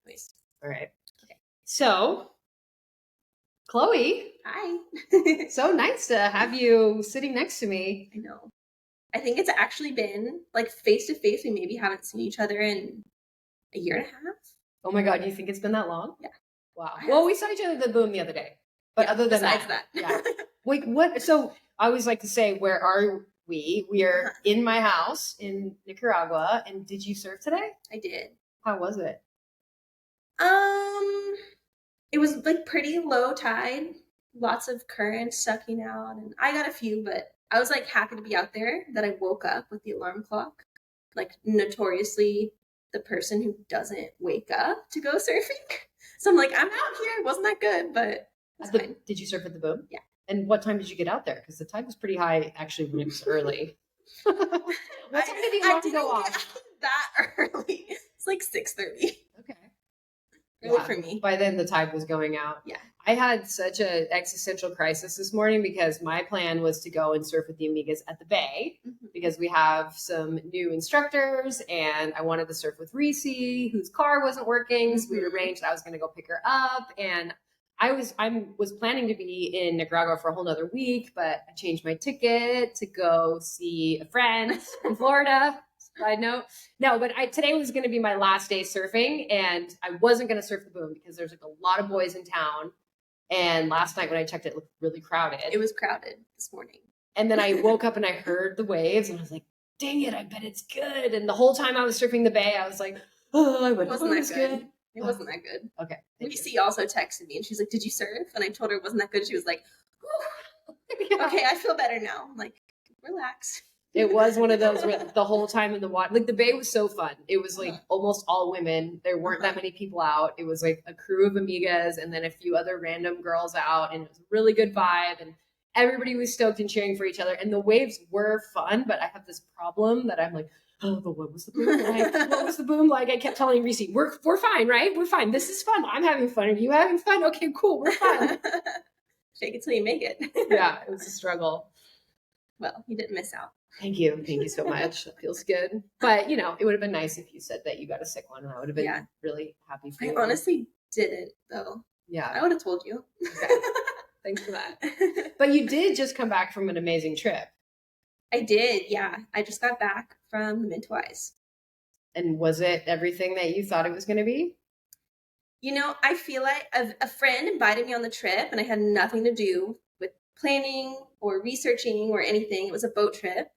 Anyways. All right. Okay. So, Chloe. Hi. So nice to have you sitting next to me. I know. I think it's actually been like face to face. We maybe haven't seen each other in a year and a half. Oh my God. You think it's been that long? Yeah. Wow. Well, we saw each other at the Boom the other day. But other than that. Yeah. Wait, what? So I always like to say, where are we? We are in my house in Nicaragua. And did you surf today? I did. How was it? It was like pretty low tide, lots of current sucking out, and I got a few, but I was like happy to be out there that I woke up with the alarm clock. Like notoriously the person who doesn't wake up to go surfing. So I'm like, I'm out here. Wasn't that good, but fine. Did you surf at the Boom? Yeah. And what time did you get out there? Because the tide was pretty high actually when it was early. What time did the alarm go off? That early. It's like 6:30. Okay. Early for me. By then the tide was going out. Yeah. I had such an existential crisis this morning because my plan was to go and surf with the Amigas at the bay because we have some new instructors and I wanted to surf with Reese, whose car wasn't working. So we arranged I was going to go pick her up, and I was planning to be in Nicaragua for a whole nother week, but I changed my ticket to go see a friend in Florida. Side note. No, but today was going to be my last day surfing, and I wasn't going to surf the Boom because there's like a lot of boys in town. And last night when I checked, it looked really crowded. It was crowded this morning. And then I woke up and I heard the waves, and I was like, "Dang it! I bet it's good." And the whole time I was surfing the bay, I was like, "Oh, I went. Wasn't that good? It wasn't that good. Okay. Lucy also texted me, and she's like, "Did you surf?" And I told her it wasn't that good. She was like, yeah. "Okay, I feel better now." I'm like, relax. It was one of those where the whole time in the water, like the bay was so fun. It was like almost all women. There weren't that many people out. It was like a crew of amigas and then a few other random girls out, and it was a really good vibe. And everybody was stoked and cheering for each other. And the waves were fun, but I have this problem that I'm like, oh, but what was the Boom like? What was the Boom like? I kept telling Reese, we're fine, right? We're fine. This is fun. I'm having fun. Are you having fun? Okay, cool. We're fine. Fake it till you make it. Yeah, it was a struggle. Well, you didn't miss out. Thank you. Thank you so much. That feels good. But, it would have been nice if you said that you got a sick one, and I would have been really happy for you. I honestly didn't, though. Yeah. I would have told you. Okay. Thanks for that. But you did just come back from an amazing trip. I did, yeah. I just got back from the Mid-Twice. And was it everything that you thought it was going to be? I feel like a friend invited me on the trip, and I had nothing to do with planning or researching or anything. It was a boat trip.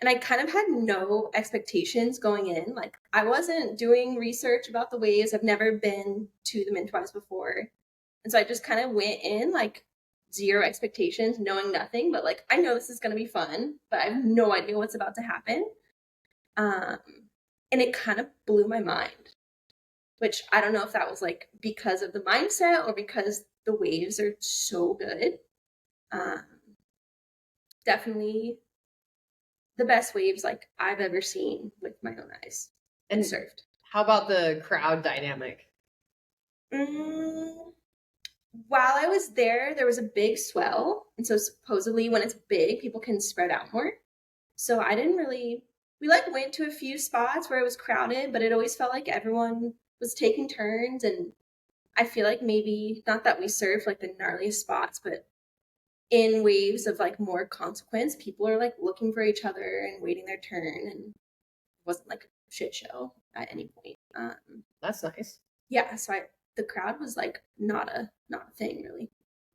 And I kind of had no expectations going in. Like, I wasn't doing research about the waves. I've never been to the Mid-Twice before. And so I just kind of went in, like, zero expectations, knowing nothing. But, like, I know this is going to be fun, but I have no idea what's about to happen. And it kind of blew my mind, which I don't know if that was, like, because of the mindset or because the waves are so good. Definitely the best waves like I've ever seen with my own eyes and surfed. How about the crowd dynamic? While I was there was a big swell. And so supposedly when it's big, people can spread out more. So I didn't really, we went to a few spots where it was crowded, but it always felt like everyone was taking turns. And I feel like maybe, not that we surfed like the gnarliest spots, but in waves of like more consequence, people are like looking for each other and waiting their turn, and it wasn't like a shit show at any point. That's nice. Yeah, so the crowd was like not a thing really.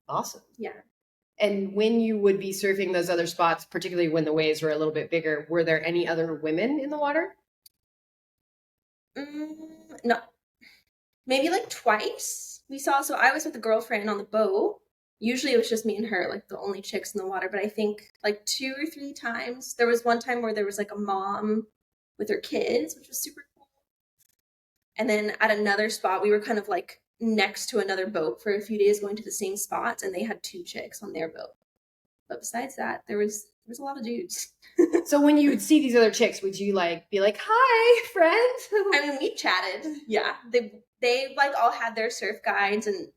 Awesome. Yeah. And when you would be surfing those other spots, particularly when the waves were a little bit bigger, were there any other women in the water? No. Maybe like twice we saw. So I was with a girlfriend on the boat. Usually it was just me and her, like the only chicks in the water. But I think like 2 or 3 times. There was one time where there was like a mom with her kids, which was super cool. And then at another spot, we were kind of like next to another boat for a few days going to the same spots, and they had 2 chicks on their boat. But besides that, there was a lot of dudes. So when you would see these other chicks, would you like be like, "Hi, friend"? I mean, we chatted. Yeah. They like all had their surf guides, and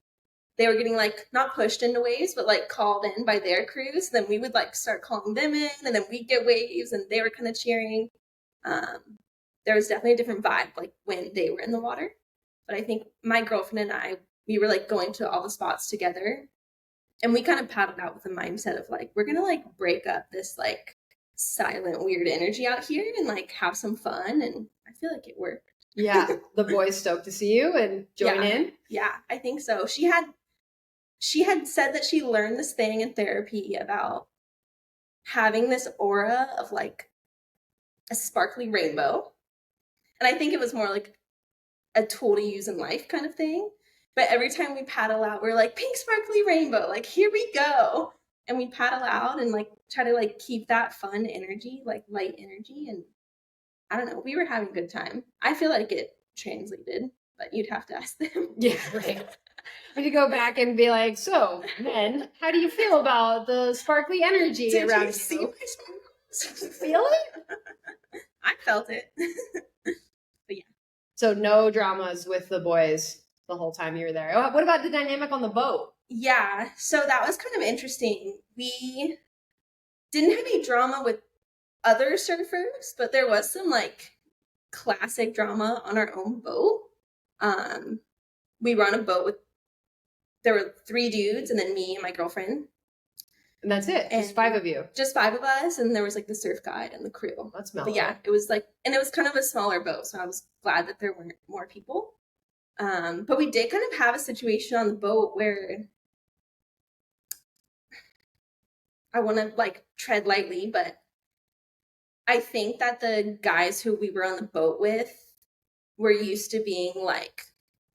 they were getting like not pushed into waves, but like called in by their crews. Then we would like start calling them in, and then we'd get waves, and they were kind of cheering. There was definitely a different vibe like when they were in the water. But I think my girlfriend and I, we were like going to all the spots together, and we kind of paddled out with the mindset of like, we're gonna like break up this like silent weird energy out here and like have some fun, and I feel like it worked. Yeah. The boys stoked to see you and join Yeah. in. Yeah, I think so. She had said that she learned this thing in therapy about having this aura of like a sparkly rainbow. And I think it was more like a tool to use in life kind of thing. But every time we paddle out, we're like, pink sparkly rainbow, like here we go. And we paddle out and like try to like keep that fun energy, like light energy. And I don't know, we were having a good time. I feel like it translated, but you'd have to ask them. Yeah, right. We could go back and be like, so, men, how do you feel about the sparkly energy Did around you see you? my sparkles? Did you feel it? I felt it. So no dramas with the boys the whole time you were there. What about the dynamic on the boat? Yeah, so that was kind of interesting. We didn't have any drama with other surfers, but there was some like classic drama on our own boat. Um, we were on a boat with, there were 3 dudes and then me and my girlfriend. And that's it. And Just 5 of you. Just 5 of us, and there was like the surf guide and the crew. That's mellow. But yeah, it was like, and it was kind of a smaller boat, so I was glad that there weren't more people. But we did kind of have a situation on the boat where I want to like tread lightly, but I think that the guys who we were on the boat with were used to being like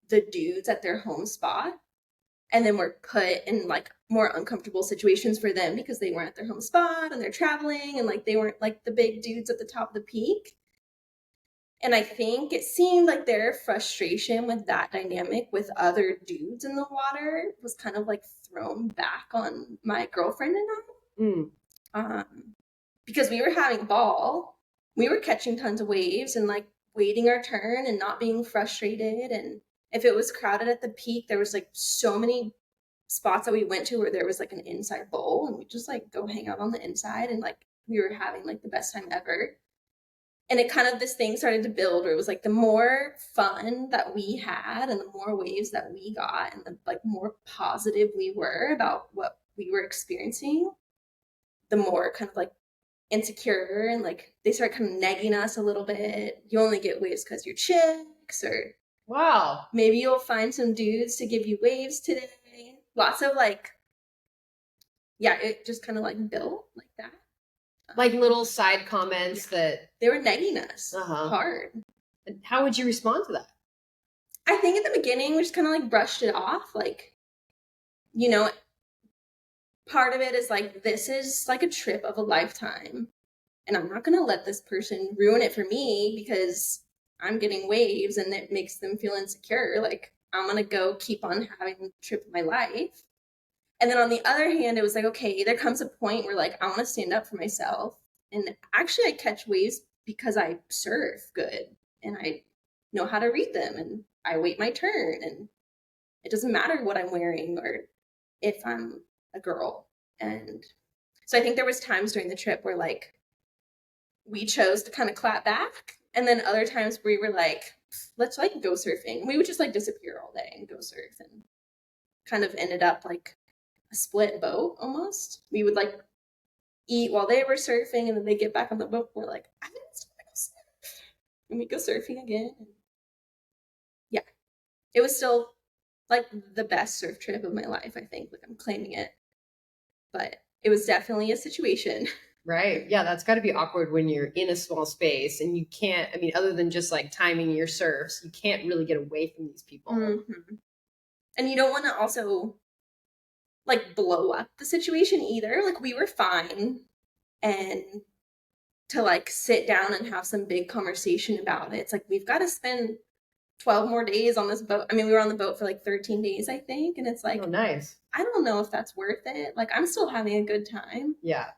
the dudes at their home spot, and then were put in like more uncomfortable situations for them because they weren't at their home spot and they're traveling and like they weren't like the big dudes at the top of the peak. And I think it seemed like their frustration with that dynamic with other dudes in the water was kind of like thrown back on my girlfriend and I. Because we were having a ball, we were catching tons of waves and like waiting our turn and not being frustrated. And if it was crowded at the peak, there was like so many spots that we went to where there was like an inside bowl, and we just like go hang out on the inside, and like we were having like the best time ever. And it kind of, this thing started to build where it was like the more fun that we had and the more waves that we got and the like more positive we were about what we were experiencing, the more kind of like insecure, and like they start kind of nagging us a little bit. You only get waves because you're chicks, or wow, maybe you'll find some dudes to give you waves today. Lots of like, yeah, it just kind of like built like that. Like little side comments that they were nagging us hard. And how would you respond to that? I think at the beginning we just kind of like brushed it off, like, you know, part of it is like, this is like a trip of a lifetime, and I'm not gonna let this person ruin it for me because I'm getting waves and it makes them feel insecure. Like, I'm gonna go keep on having the trip of my life. And then on the other hand, it was like, okay, there comes a point where like I want to stand up for myself. And actually I catch waves because I surf good and I know how to read them, and I wait my turn, and it doesn't matter what I'm wearing or if I'm a girl. And so I think there was times during the trip where like we chose to kind of clap back, and then other times we were like, let's like go surfing. We would just like disappear all day and go surf, and kind of ended up like a split boat almost. We would like eat while they were surfing, and then they get back on the boat. We're like, I think it's time to go surf. And we go surfing again. And yeah, it was still like the best surf trip of my life, I think. Like, I'm claiming it. But it was definitely a situation. Right. Yeah, that's got to be awkward when you're in a small space and you can't, I mean, other than just like timing your surfs, you can't really get away from these people. Mm-hmm. And you don't want to also like blow up the situation either. Like, we were fine, and to like sit down and have some big conversation about it. It's like, we've got to spend 12 more days on this boat. I mean, we were on the boat for like 13 days, I think. And it's like, oh, nice. I don't know if that's worth it. Like, I'm still having a good time. Yeah.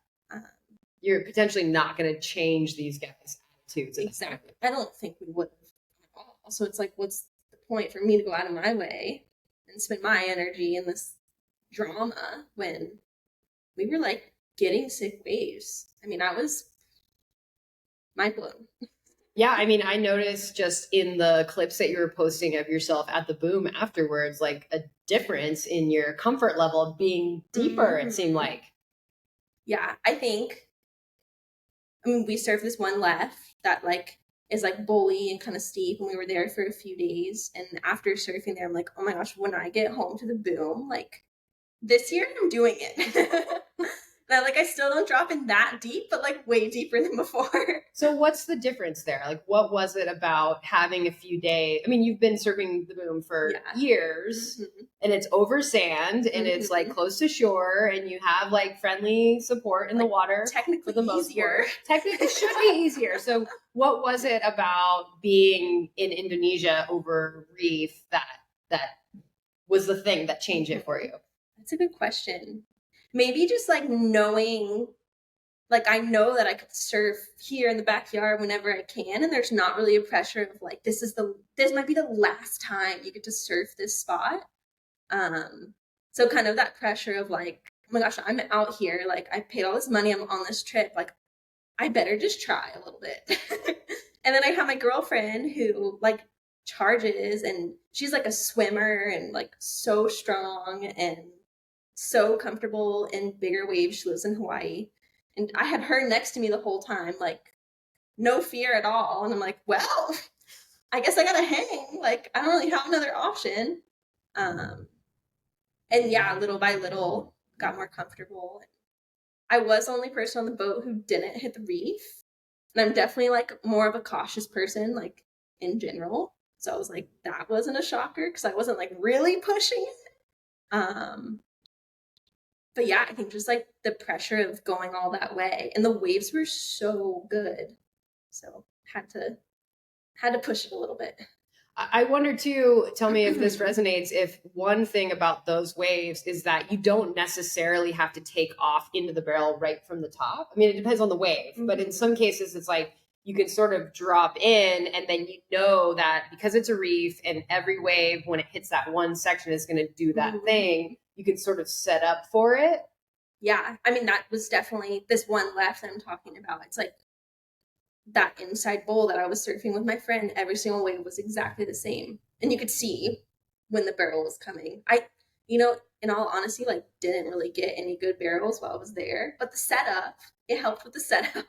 You're potentially not going to change these guys' attitudes. Exactly. I don't think we would have at all. So it's like, what's the point for me to go out of my way and spend my energy in this drama when we were like getting sick waves? I mean, I was mind blown. Yeah, I mean, I noticed just in the clips that you were posting of yourself at the boom afterwards, like a difference in your comfort level being deeper, it seemed Mhm. like. Yeah, I mean, we surfed this one left that like is like bully and kind of steep, and we were there for a few days. And after surfing there, I'm like, oh my gosh, when I get home to the boom, like this year I'm doing it. And I still don't drop in that deep, but like way deeper than before. So what's the difference there? Like what was it about having a few days? I mean, you've been surfing the boom for Yeah. years Mm-hmm. and it's over sand and it's like Mm-hmm. close to shore and you have like friendly support in the Like water for technically the most easier. part. Technically it should be easier. So what was it about being in Indonesia over reef that was the thing that changed it for you? That's a good question. Maybe just like knowing, like I know that I could surf here in the backyard whenever I can, and there's not really a pressure of like this might be the last time you get to surf this spot. Um, so kind of that pressure of like, oh my gosh, I'm out here, like I paid all this money, I'm on this trip, like I better just try a little bit. And then I have my girlfriend who like charges, and she's like a swimmer and like so strong and so comfortable in bigger waves. She lives in Hawaii. And I had her next to me the whole time, like no fear at all. And I'm like, well, I guess I gotta hang. Like I don't really have another option. Um, and yeah, little by little got more comfortable. I was the only person on the boat who didn't hit the reef. And I'm definitely like more of a cautious person, like in general. So I was like, that wasn't a shocker because I wasn't like really pushing it. But yeah, I think just like the pressure of going all that way, and the waves were so good, so had to push it a little bit. I wonder too, tell me if this resonates, if one thing about those waves is that you don't necessarily have to take off into the barrel right from the top. I mean, it depends on the wave, but in some cases, it's like you can sort of drop in and then you know that because it's a reef and every wave, when it hits that one section, is going to do that thing, you can sort of set up for it. Yeah, I mean that was definitely this one left that I'm talking about. It's like that inside bowl that I was surfing with my friend. Every single wave was exactly the same, and you could see when the barrel was coming. In all honesty, like didn't really get any good barrels while I was there, but the setup, it helped with the setup.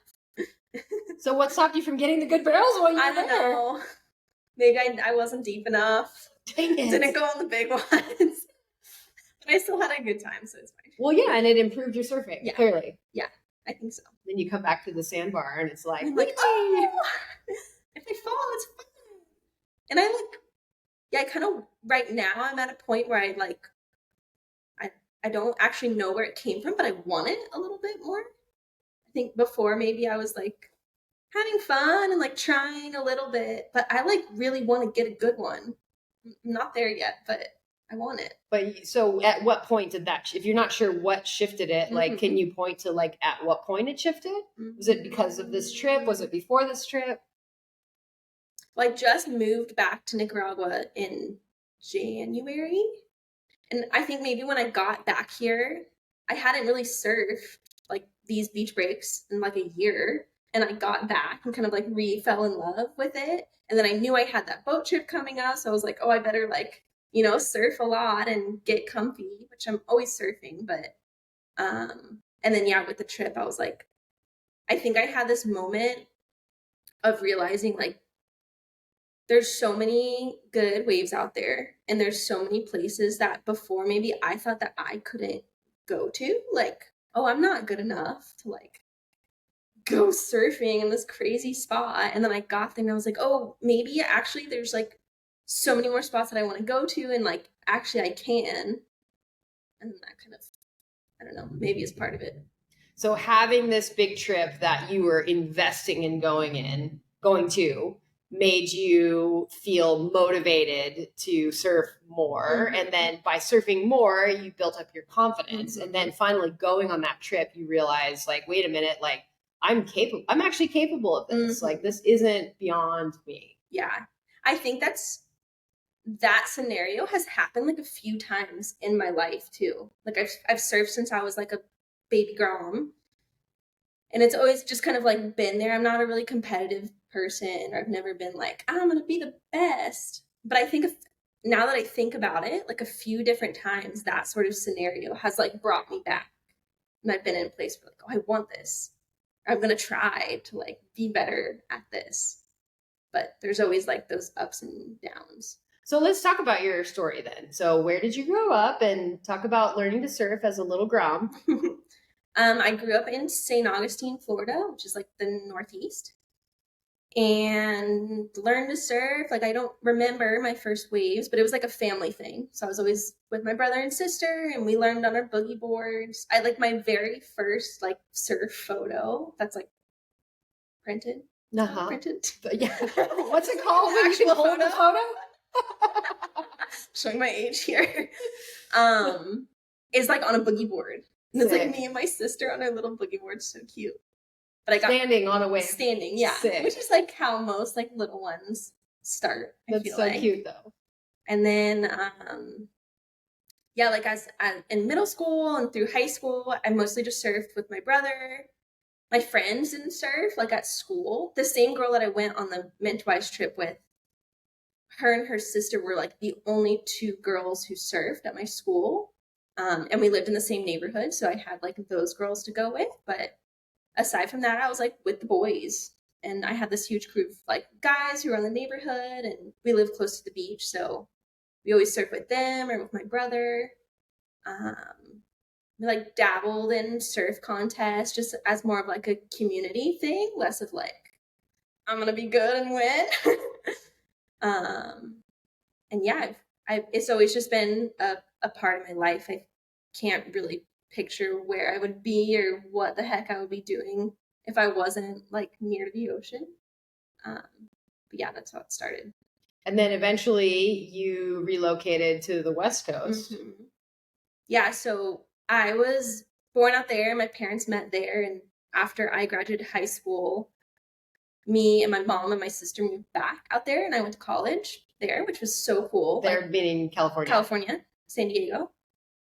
So what stopped you from getting the good barrels while you were I don't there? know. Maybe I wasn't deep enough. Dang it. Didn't go on the big ones. But I still had a good time, so it's fine. Well, yeah, and it improved your surfing, Yeah. clearly. Yeah, I think so. Then you come back to the sandbar and it's like, And I'm like, oh, if I fall, it's fine. And I like, yeah, I kind of right now I'm at a point where I don't actually know where it came from, but I want it a little bit more. I think before maybe I was like having fun and like trying a little bit, but I like really want to get a good one. I'm not there yet, but I want it. but so at what point did that, if you're not sure what shifted it, like, can you point to like at what point it shifted? Was it because of this trip? Was it before this trip? Well, I just moved back to Nicaragua in January. And I think maybe when I got back here, I hadn't really surfed like these beach breaks in like a year. And I got back and kind of like re fell in love with it. And then I knew I had that boat trip coming up. So I was like, oh, I better like, surf a lot and get comfy, which I'm always surfing. But, and then yeah, with the trip, I was like, I think I had this moment of realizing like there's so many good waves out there, and there's so many places that before maybe I thought that I couldn't go to, like, oh, I'm not good enough to like go surfing in this crazy spot. And then I got there and I was like, oh, maybe actually there's like so many more spots that I want to go to, and like actually I can. And that kind of, I don't know, maybe is part of it. So having this big trip that you were investing in going to, made you feel motivated to surf more. And then by surfing more, you built up your confidence. And then finally going on that trip, you realize like, wait a minute, like I'm actually capable of this. Like this isn't beyond me. Yeah. I think that scenario has happened like a few times in my life too. Like I've surfed since I was like a baby girl, And it's always just kind of like been there. I'm not a really competitive person, or I've never been like, I'm going to be the best. But I think now that I think about it, like a few different times, that sort of scenario has like brought me back. And I've been in a place where like, oh, I want this. I'm going to try to like be better at this. But there's always like those ups and downs. So let's talk about your story then. So where did you grow up, and talk about learning to surf as a little grom? I grew up in St. Augustine, Florida, which is like the Northeast, and learned to surf. Like, I don't remember my first waves, but it was like a family thing. So I was always with my brother and sister, and we learned on our boogie boards. I like my very first like surf photo that's like printed. Uh-huh. Printed. Yeah. What's it called when you hold the photo? Showing my age here. Is like on a boogie board. And it's like me and my sister on our little boogie board. So cute. But I got standing on a wave. Standing, yeah. Sick. Which is like how most like little ones start. That's so cute though. And then yeah, like as in middle school and through high school, I mostly just surfed with my brother. My friends didn't surf, like at school. The same girl that I went on the Mentwise trip with, her and her sister were like the only two girls who surfed at my school. And we lived in the same neighborhood, so I had like those girls to go with. But aside from that, I was like with the boys. And I had this huge crew of like guys who were in the neighborhood, and we lived close to the beach, so we always surfed with them or with my brother. We like dabbled in surf contests just as more of like a community thing, less of like, I'm gonna be good and win. And yeah, it's always just been a part of my life. I can't really picture where I would be or what the heck I would be doing if I wasn't like near the ocean. But yeah, that's how it started. And then eventually you relocated to the West Coast. Mm-hmm. Yeah, so I was born out there. My parents met there. And after I graduated high school, me and my mom and my sister moved back out there, and I went to college there, which was so cool. There being California. California, San Diego.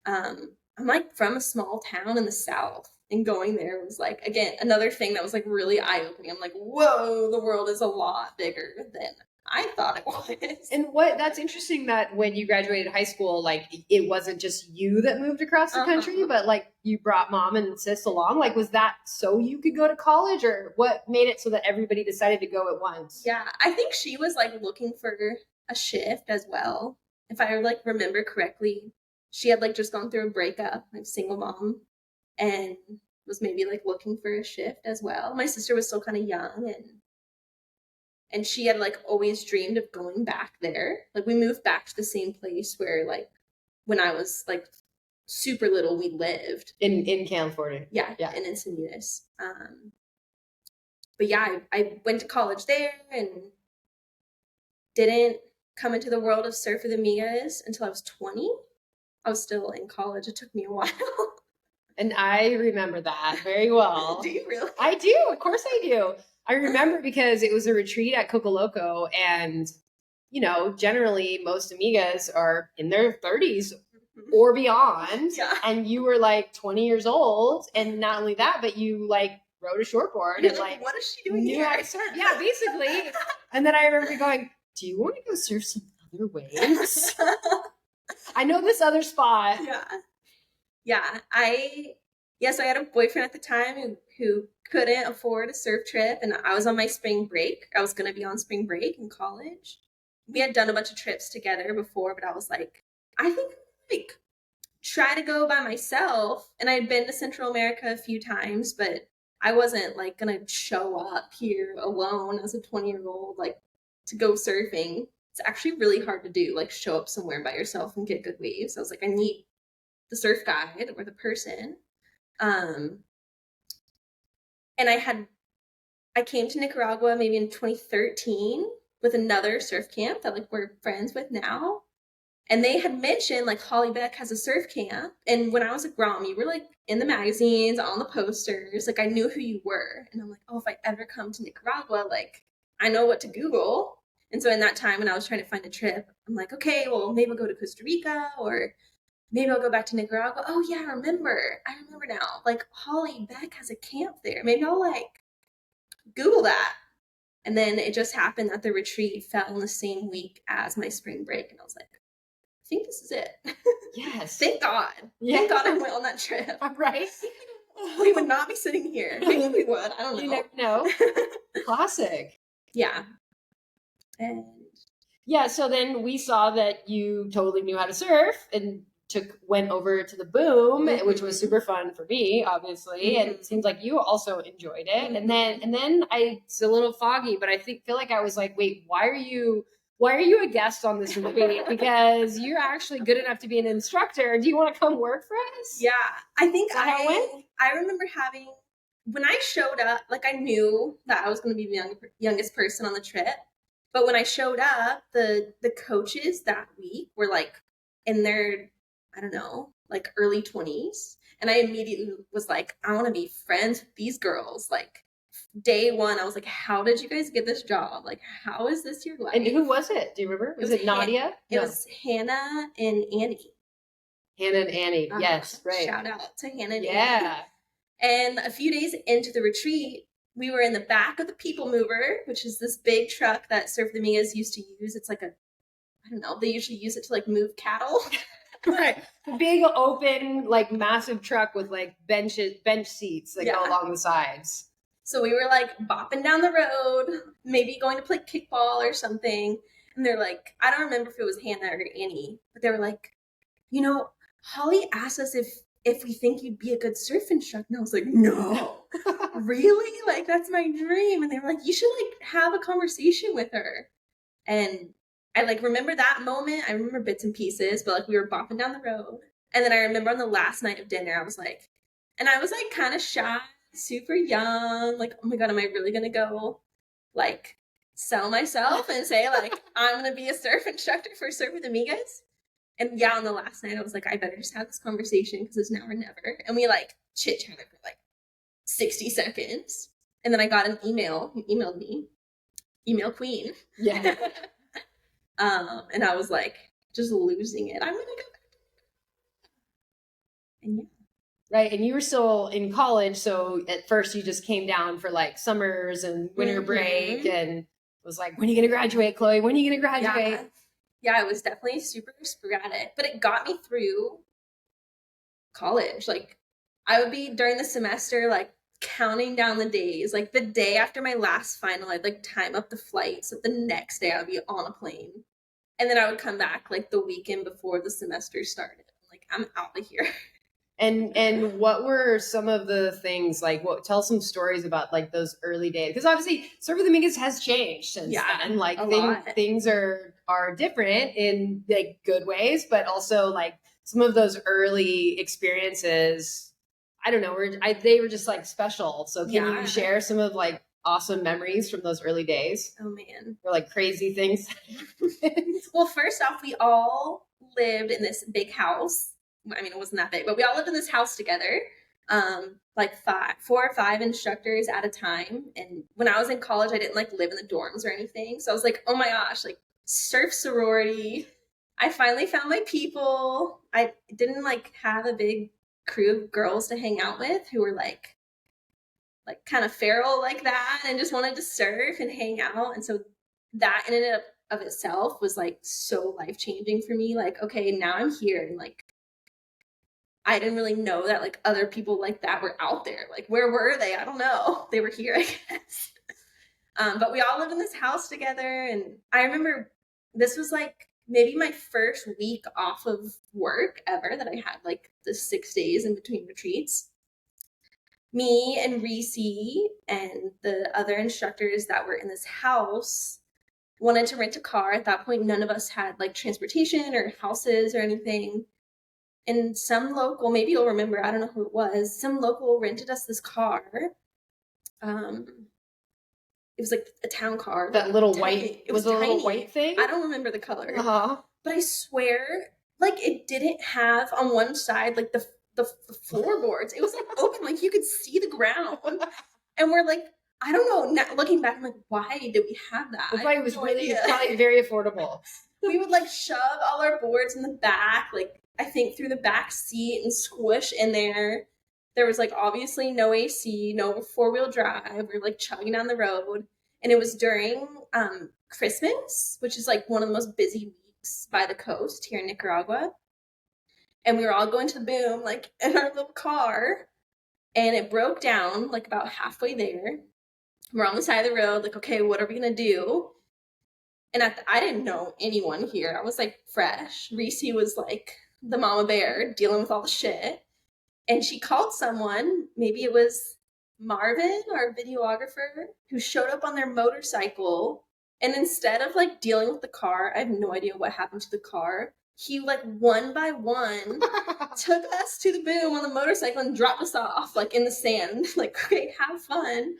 I'm like from a small town in the South, and going there was like, again, another thing that was like really eye-opening. I'm like, whoa, the world is a lot bigger than I thought it was. And that's interesting that when you graduated high school, like it wasn't just you that moved across the country, but like you brought mom and sis along. Like, was that so you could go to college, or what made it so that everybody decided to go at once? Yeah, I think she was like looking for a shift as well. If I like remember correctly, she had like just gone through a breakup, like single mom, and was maybe like looking for a shift as well. My sister was still kind of young, and she had like always dreamed of going back there. Like, we moved back to the same place where like when I was like super little we lived in California. Yeah, in Encinitas. But yeah, I went to college there and didn't come into the world of Surf with Amigas until I was 20. I was still in college. It took me a while. And I remember that very well. Do you really? I do. Of course I do. I remember because it was a retreat at Coco Loco, and, you know, generally most amigas are in their 30s or beyond. Yeah. And you were like 20 years old. And not only that, but you like rode a shortboard and like, what is she doing knew here? how to surf. Yeah, basically. And then I remember going, do you want to go surf some other waves? I know this other spot. Yeah. So I had a boyfriend at the time who couldn't afford a surf trip, and I was on my spring break. I was going to be on spring break in college. We had done a bunch of trips together before, but I was like, I think like try to go by myself. And I had been to Central America a few times, but I wasn't like going to show up here alone as a 20-year-old, like to go surfing. It's actually really hard to do, like show up somewhere by yourself and get good waves. I was like, I need the surf guide or the person. And I came to Nicaragua maybe in 2013 with another surf camp that like we're friends with now. And they had mentioned like Holly Beck has a surf camp. And when I was at Grom, you were like in the magazines, on the posters. Like, I knew who you were. And I'm like, oh, if I ever come to Nicaragua, like I know what to Google. And so in that time when I was trying to find a trip, I'm like, okay, well, maybe I'll go to Costa Rica or maybe I'll go back to Nicaragua. Oh yeah, I remember now. Like Holly Beck has a camp there. Maybe I'll like Google that. And then it just happened that the retreat fell in the same week as my spring break. And I was like, I think this is it. Yes. Thank God. Yeah. Thank God I went on that trip. Right? We would not be sitting here. Maybe we would. I don't know. You never know. Classic. Yeah. And yeah, so then we saw that you totally knew how to surf and went over to the boom, which was super fun for me, obviously, and it seems like you also enjoyed it. And then it's a little foggy, but I feel like I was like, wait, why are you a guest on this retreat? Because you're actually good enough to be an instructor. Do you want to come work for us? Yeah, I think I remember having, when I showed up, like I knew that I was going to be the youngest person on the trip. But when I showed up, the coaches that week were like in their, I don't know, like early 20s. And I immediately was like, I want to be friends with these girls. Like day one, I was like, how did you guys get this job? Like, how is this your life? And who was it? Do you remember? Was it Nadia? It was Hannah and Annie. Hannah and Annie. Yes, right. Shout out to Hannah and Annie. Yeah. And a few days into the retreat, we were in the back of the People Mover, which is this big truck that Surf the Amigas used to use. It's like I don't know, they usually use it to like move cattle. Right. The big open, like massive truck with like bench seats that go along the sides. So we were like bopping down the road, maybe going to play kickball or something. And they're like, I don't remember if it was Hannah or Annie, but they were like, Holly asked us if we think you'd be a good surf instructor. And I was like, no, really? Like, that's my dream. And they were like, you should like have a conversation with her. And I like remember that moment. I remember bits and pieces, but like we were bopping down the road. And then I remember on the last night of dinner, I was like kind of shy, super young. Like, oh my God, am I really going to go like sell myself and say like, I'm going to be a surf instructor for Surf with Amigas? And yeah, on the last night, I was like, I better just have this conversation because it's now or never. And we like chit chatted for like 60 seconds. And then I got an email. He emailed me. Email queen. Yeah. And I was like, just losing it. I'm going to go back. And yeah. Right. And you were still in college. So at first you just came down for like summers and winter break and was like, when are you going to graduate, Chloe? When are you going to graduate? Yeah, it was definitely super sporadic, but it got me through college. Like I would be during the semester, like counting down the days, like the day after my last final, I'd like time up the flight. So the next day I'd be on a plane. And then I would come back like the weekend before the semester started. Like, I'm out of here. And what were some of the things like? Tell some stories about like those early days, because obviously Surf with Amigas has changed since then. Like things are different in like good ways, but also like some of those early experiences, I don't know, they were just like special. So can you share some of like awesome memories from those early days? Oh man, or like crazy things? Well, first off, we all lived in this big house. I mean, it wasn't that big, but we all lived in this house together, like 4 or 5 instructors at a time. And when I was in college, I didn't like live in the dorms or anything. So I was like, oh my gosh, like surf sorority. I finally found my people. I didn't like have a big crew of girls to hang out with who were like kind of feral like that and just wanted to surf and hang out. And so that in and of itself was like so life-changing for me. Like, okay, now I'm here, and like I didn't really know that like other people like that were out there. Like, where were they? I don't know. They were here, I guess. But we all lived in this house together. And I remember this was like maybe my first week off of work ever that I had like the 6 days in between retreats. Me and Reese and the other instructors that were in this house wanted to rent a car. At that point, none of us had like transportation or houses or anything. And some local, maybe you'll remember, I don't know who it was, some local rented us this car. It was like a town car. That little white, it was a little white thing? I don't remember the color. But I swear, like it didn't have on one side, like the floorboards. It was like open, like you could see the ground. And we're like, I don't know, now, looking back, I'm like, why did we have that? It was probably very affordable. We would like shove all our boards in the back, like I think, through the back seat and squish in there. There was like obviously no AC, no 4-wheel drive. We were like chugging down the road. And it was during Christmas, which is like one of the most busy weeks by the coast here in Nicaragua. And we were all going to the boom, like in our little car. And it broke down like about halfway there. We're on the side of the road, like, okay, what are we gonna do? And I didn't know anyone here. I was like fresh. Reese was like the mama bear dealing with all the shit. And she called someone, maybe it was Marvin, our videographer, who showed up on their motorcycle. And instead of like dealing with the car, I have no idea what happened to the car. He like one by one took us to the boom on the motorcycle and dropped us off like in the sand. Like, okay, have fun.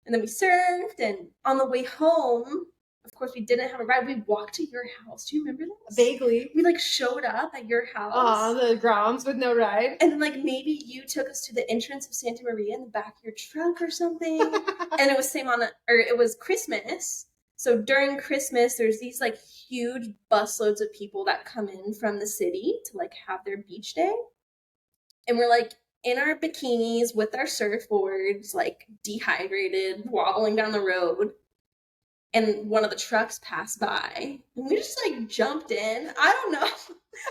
And then we surfed, and on the way home, of course, we didn't have a ride. We walked to your house. Do you remember this? Vaguely. We like showed up at your house. The grounds with no ride. And then like maybe you took us to the entrance of Santa Maria in the back of your truck or something. And it was it was Christmas. So during Christmas, there's these like huge busloads of people that come in from the city to like have their beach day. And we're like in our bikinis with our surfboards, like dehydrated, wobbling down the road. And one of the trucks passed by, and we just like jumped in. I don't know.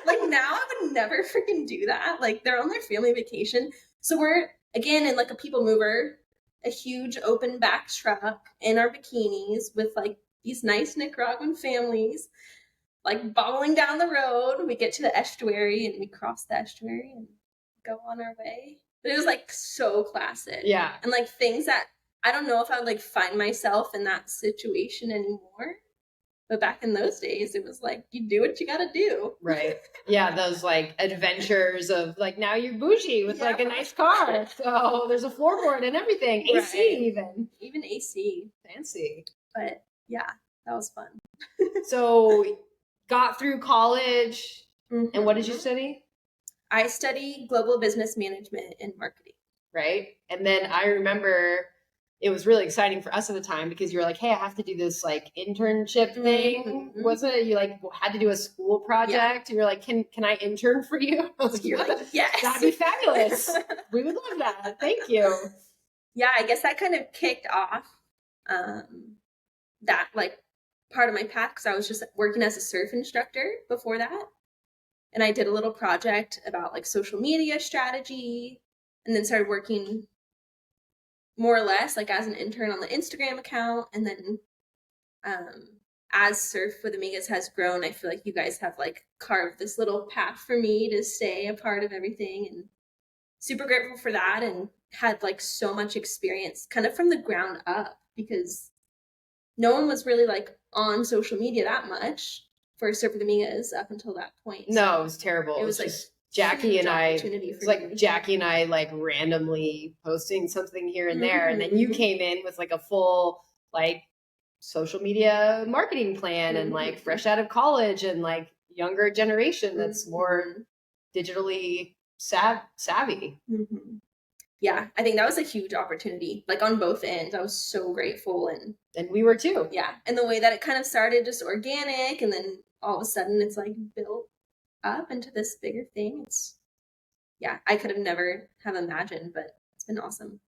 Like now I would never freaking do that. Like they're on their family vacation. So we're again in like a people mover, a huge open back truck in our bikinis with like these nice Nicaraguan families, like bobbling down the road. We get to the estuary and we cross the estuary and go on our way. But it was like so classic. Yeah. And like things that I don't know if I would like find myself in that situation anymore. But back in those days, it was like, you do what you gotta do. Right. Yeah, those like adventures of like, now you're bougie with like a nice car. So there's a floorboard and everything. AC Right. even. Even AC. Fancy. But yeah, that was fun. So got through college. Mm-hmm. And what did you study? I studied global business management and marketing. Right. And then I remember it was really exciting for us at the time because you were like, hey, I have to do this like internship thing. Mm-hmm. Wasn't it? You like had to do a school project. Yeah. You were like, can I intern for you? I was You're like, yes. That'd be fabulous. We would love that. Thank you. Yeah, I guess that kind of kicked off that like part of my path because I was just working as a surf instructor before that. And I did a little project about like social media strategy and then started working more or less like as an intern on the Instagram account. And then as Surf with Amigas has grown, I feel like you guys have like carved this little path for me to stay a part of everything, and super grateful for that, and had like so much experience kind of from the ground up because no one was really like on social media that much for Surf with Amigas up until that point. No, it was terrible. It was like Jackie and I, it was like Jackie and I like randomly posting something here and there. And then you came in with like a full like social media marketing plan and like fresh out of college and like younger generation that's more digitally savvy. Yeah, I think that was a huge opportunity, like on both ends. I was so grateful, and we were too. Yeah, and the way that it kind of started just organic, and then all of a sudden it's like built up into this bigger thing. I could have never have imagined, but it's been awesome.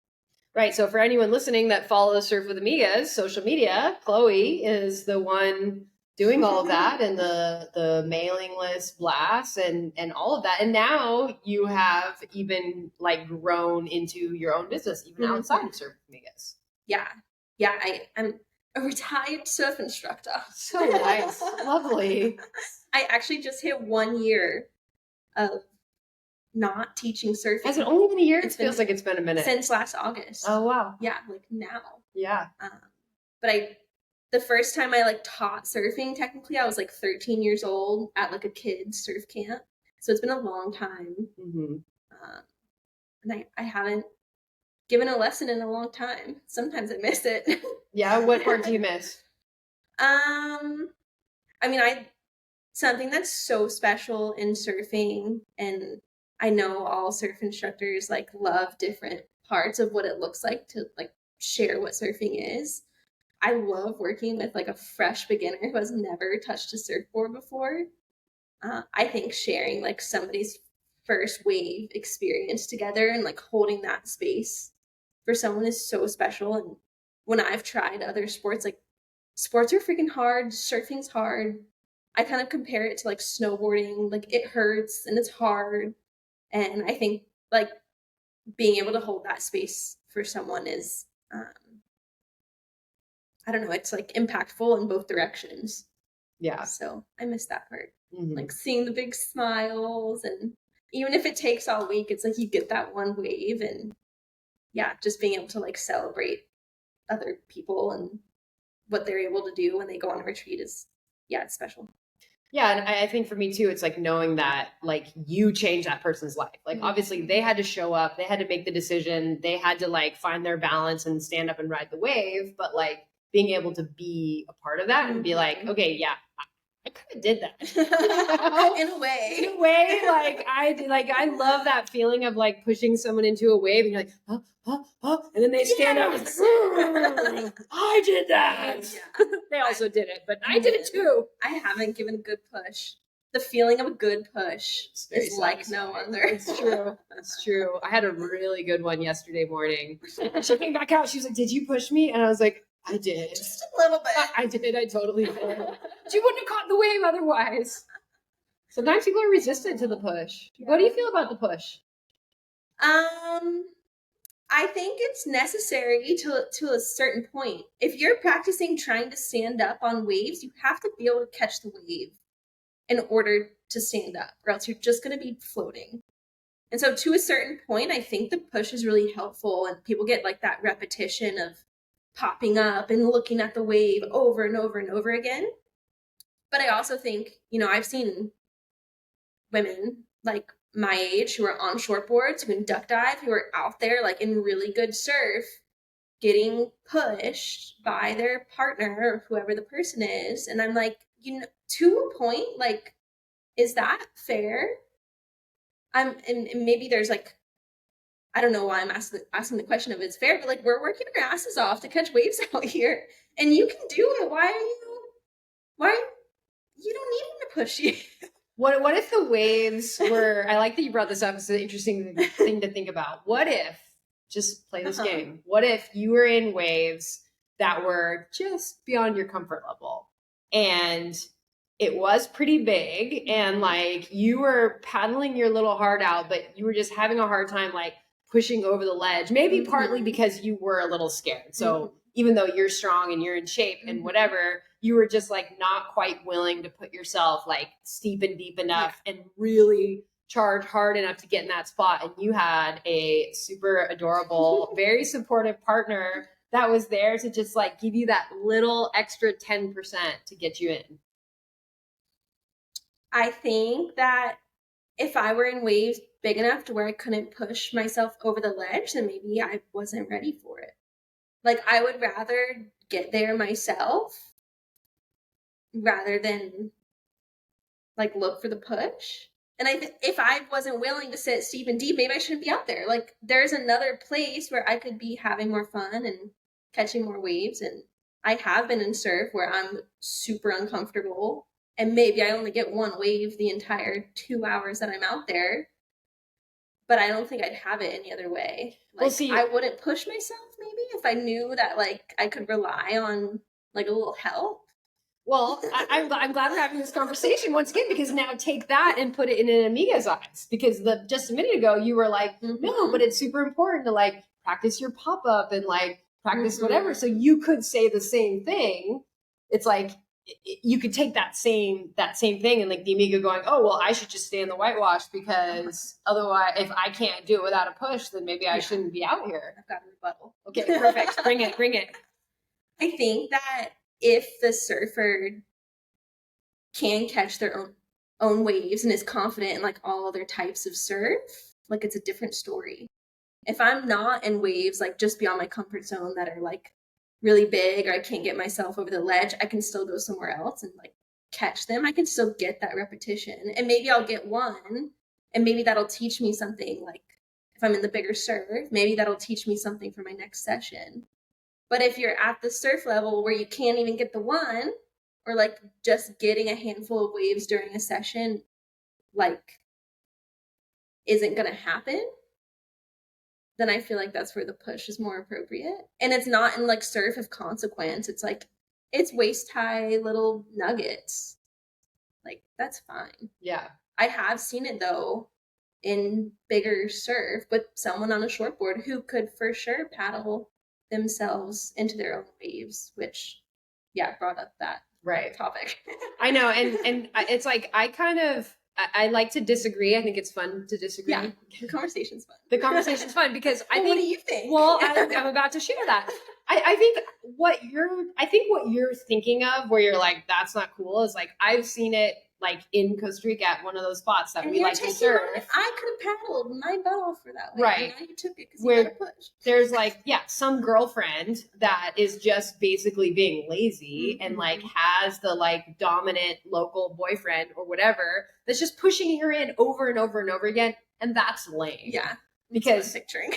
Right. So for anyone listening that follows Surf with Amigas social media, Chloe is the one doing all of that and the mailing list blasts and all of that. And now you have even like grown into your own business, even outside of Surf with Amigas. Yeah. I'm a retired surf instructor. So nice. Lovely. I actually just hit 1 year of not teaching surfing. Has it only been a year? It feels like it's been a minute. Since last August. Oh, wow. Yeah, like now. Yeah. But the first time I like taught surfing, technically I was like 13 years old at like a kid's surf camp. So it's been a long time. And I haven't given a lesson in a long time. Sometimes I miss it. Yeah, what part do you miss? I mean, something that's so special in surfing, and I know all surf instructors like love different parts of what it looks like to like share what surfing is. I love working with like a fresh beginner who has never touched a surfboard before. I think sharing like somebody's first wave experience together and like holding that space for someone is so special. And when I've tried other sports, like sports are freaking hard, surfing's hard. I kind of compare it to like snowboarding, like it hurts and it's hard. And I think like being able to hold that space for someone is, I don't know, it's like impactful in both directions. Yeah. So I miss that part. Mm-hmm. Like seeing the big smiles, and even if it takes all week, it's like you get that one wave, and yeah, just being able to like celebrate other people and what they're able to do when they go on a retreat is, yeah, it's special. Yeah, and I think for me too, it's like knowing that like you change that person's life. Like obviously they had to show up, they had to make the decision, they had to like find their balance and stand up and ride the wave, but like being able to be a part of that and be like, okay, yeah, I kind of did that. In a way. In a way, I love that feeling of like pushing someone into a wave and you're like, and then they stand up and it's like, I did that. Yeah. They also did it, but I did it too. I haven't given a good push. The feeling of a good push is like no other. It's true. It's true. I had a really good one yesterday morning. She came back out. She was like, "Did you push me?" And I was like, I did. Just a little bit. I did. I totally did. She wouldn't have caught the wave otherwise. Sometimes people are resistant to the push. Yeah. What do you feel about the push? I think it's necessary to a certain point. If you're practicing trying to stand up on waves, you have to be able to catch the wave in order to stand up, or else you're just going to be floating. And so to a certain point, I think the push is really helpful, and people get like that repetition of popping up and looking at the wave over and over and over again. But I also think, I've seen women like my age who are on shortboards, who can duck dive, who are out there like in really good surf, getting pushed by their partner or whoever the person is. And I'm like, to a point, like, is that fair? And maybe there's like, I don't know why I'm asking the question if it's fair, but like we're working our asses off to catch waves out here, and you can do it. Why you don't need him to push you? What if the waves were? I like that you brought this up. It's an interesting thing to think about. What if, just play this game? What if you were in waves that were just beyond your comfort level, and it was pretty big, and like you were paddling your little heart out, but you were just having a hard time like pushing over the ledge, maybe partly because you were a little scared. So even though you're strong and you're in shape and whatever, you were just like not quite willing to put yourself like steep and deep enough and really charge hard enough to get in that spot. And you had a super adorable, very supportive partner that was there to just like give you that little extra 10% to get you in. I think that if I were in waves big enough to where I couldn't push myself over the ledge, then maybe I wasn't ready for it. Like I would rather get there myself rather than like look for the push. And if I wasn't willing to sit steep and deep, maybe I shouldn't be out there. Like there's another place where I could be having more fun and catching more waves. And I have been in surf where I'm super uncomfortable, and maybe I only get one wave the entire 2 hours that I'm out there. But I don't think I'd have it any other way. Like, well, see, I wouldn't push myself maybe if I knew that like I could rely on like a little help. Well, I'm glad we're having this conversation once again, because now take that and put it in an amiga's eyes. Because just a minute ago you were like, no, but it's super important to like practice your pop up and like practice whatever. So you could say the same thing. It's like you could take that same thing and like the amiga going, oh well, I should just stay in the whitewash because otherwise, if I can't do it without a push, then maybe I shouldn't be out here. I've got a rebuttal. Okay, perfect. Bring it. I think that if the surfer can catch their own waves and is confident in like all other types of surf, like it's a different story. If I'm not in waves like just beyond my comfort zone that are like really big, or I can't get myself over the ledge, I can still go somewhere else and like catch them. I can still get that repetition, and maybe I'll get one, and maybe that'll teach me something. Like if I'm in the bigger surf, maybe that'll teach me something for my next session. But if you're at the surf level where you can't even get the one, or like just getting a handful of waves during a session, like isn't going to happen, then I feel like that's where the push is more appropriate. And it's not in like surf of consequence. It's like it's waist high little nuggets. Like that's fine. Yeah. I have seen it though in bigger surf with someone on a shortboard who could for sure paddle themselves into their own waves, which brought up that Right. topic. I know, and it's like I like to disagree. I think it's fun to disagree. Yeah, the conversation's fun. The conversation's fun because I think. What do you think? Well, I'm about to share that. I think what you're thinking of, where you're like, that's not cool, is like I've seen it like in Costa Rica at one of those spots that we like to surf. I could have paddled my butt off for that way. Right. And now you took it because you got to push. There's like, some girlfriend that is just basically being lazy and like has the like dominant local boyfriend or whatever that's just pushing her in over and over and over again. And that's lame. Yeah. Because picturing.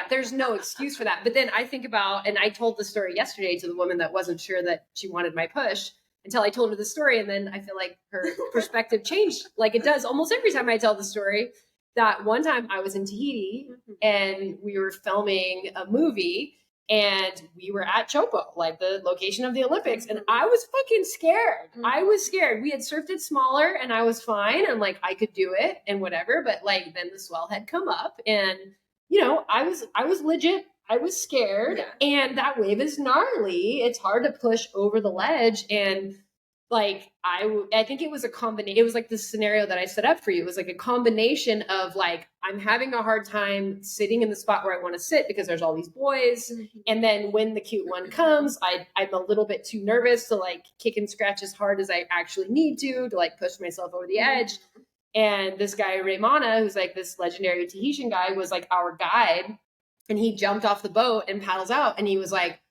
There's no excuse for that. But then I think about, and I told the story yesterday to the woman that wasn't sure that she wanted my push until I told her the story. And then I feel like her perspective changed, like it does almost every time I tell the story. That one time I was in Tahiti and we were filming a movie and we were at Chopo, like the location of the Olympics. And I was fucking scared. I was scared. We had surfed it smaller and I was fine. And like, I could do it and whatever. But like, then the swell had come up and, you know, I was legit. I was scared and that wave is gnarly. It's hard to push over the ledge. And like, I think it was a combination. It was like the scenario that I set up for you. It was like a combination of like, I'm having a hard time sitting in the spot where I want to sit because there's all these boys. And then when the cute one comes, I'm a little bit too nervous to like kick and scratch as hard as I actually need to like push myself over the edge. And this guy, Raymana, who's like this legendary Tahitian guy, was like our guide. And he jumped off the boat and paddles out. And he was like,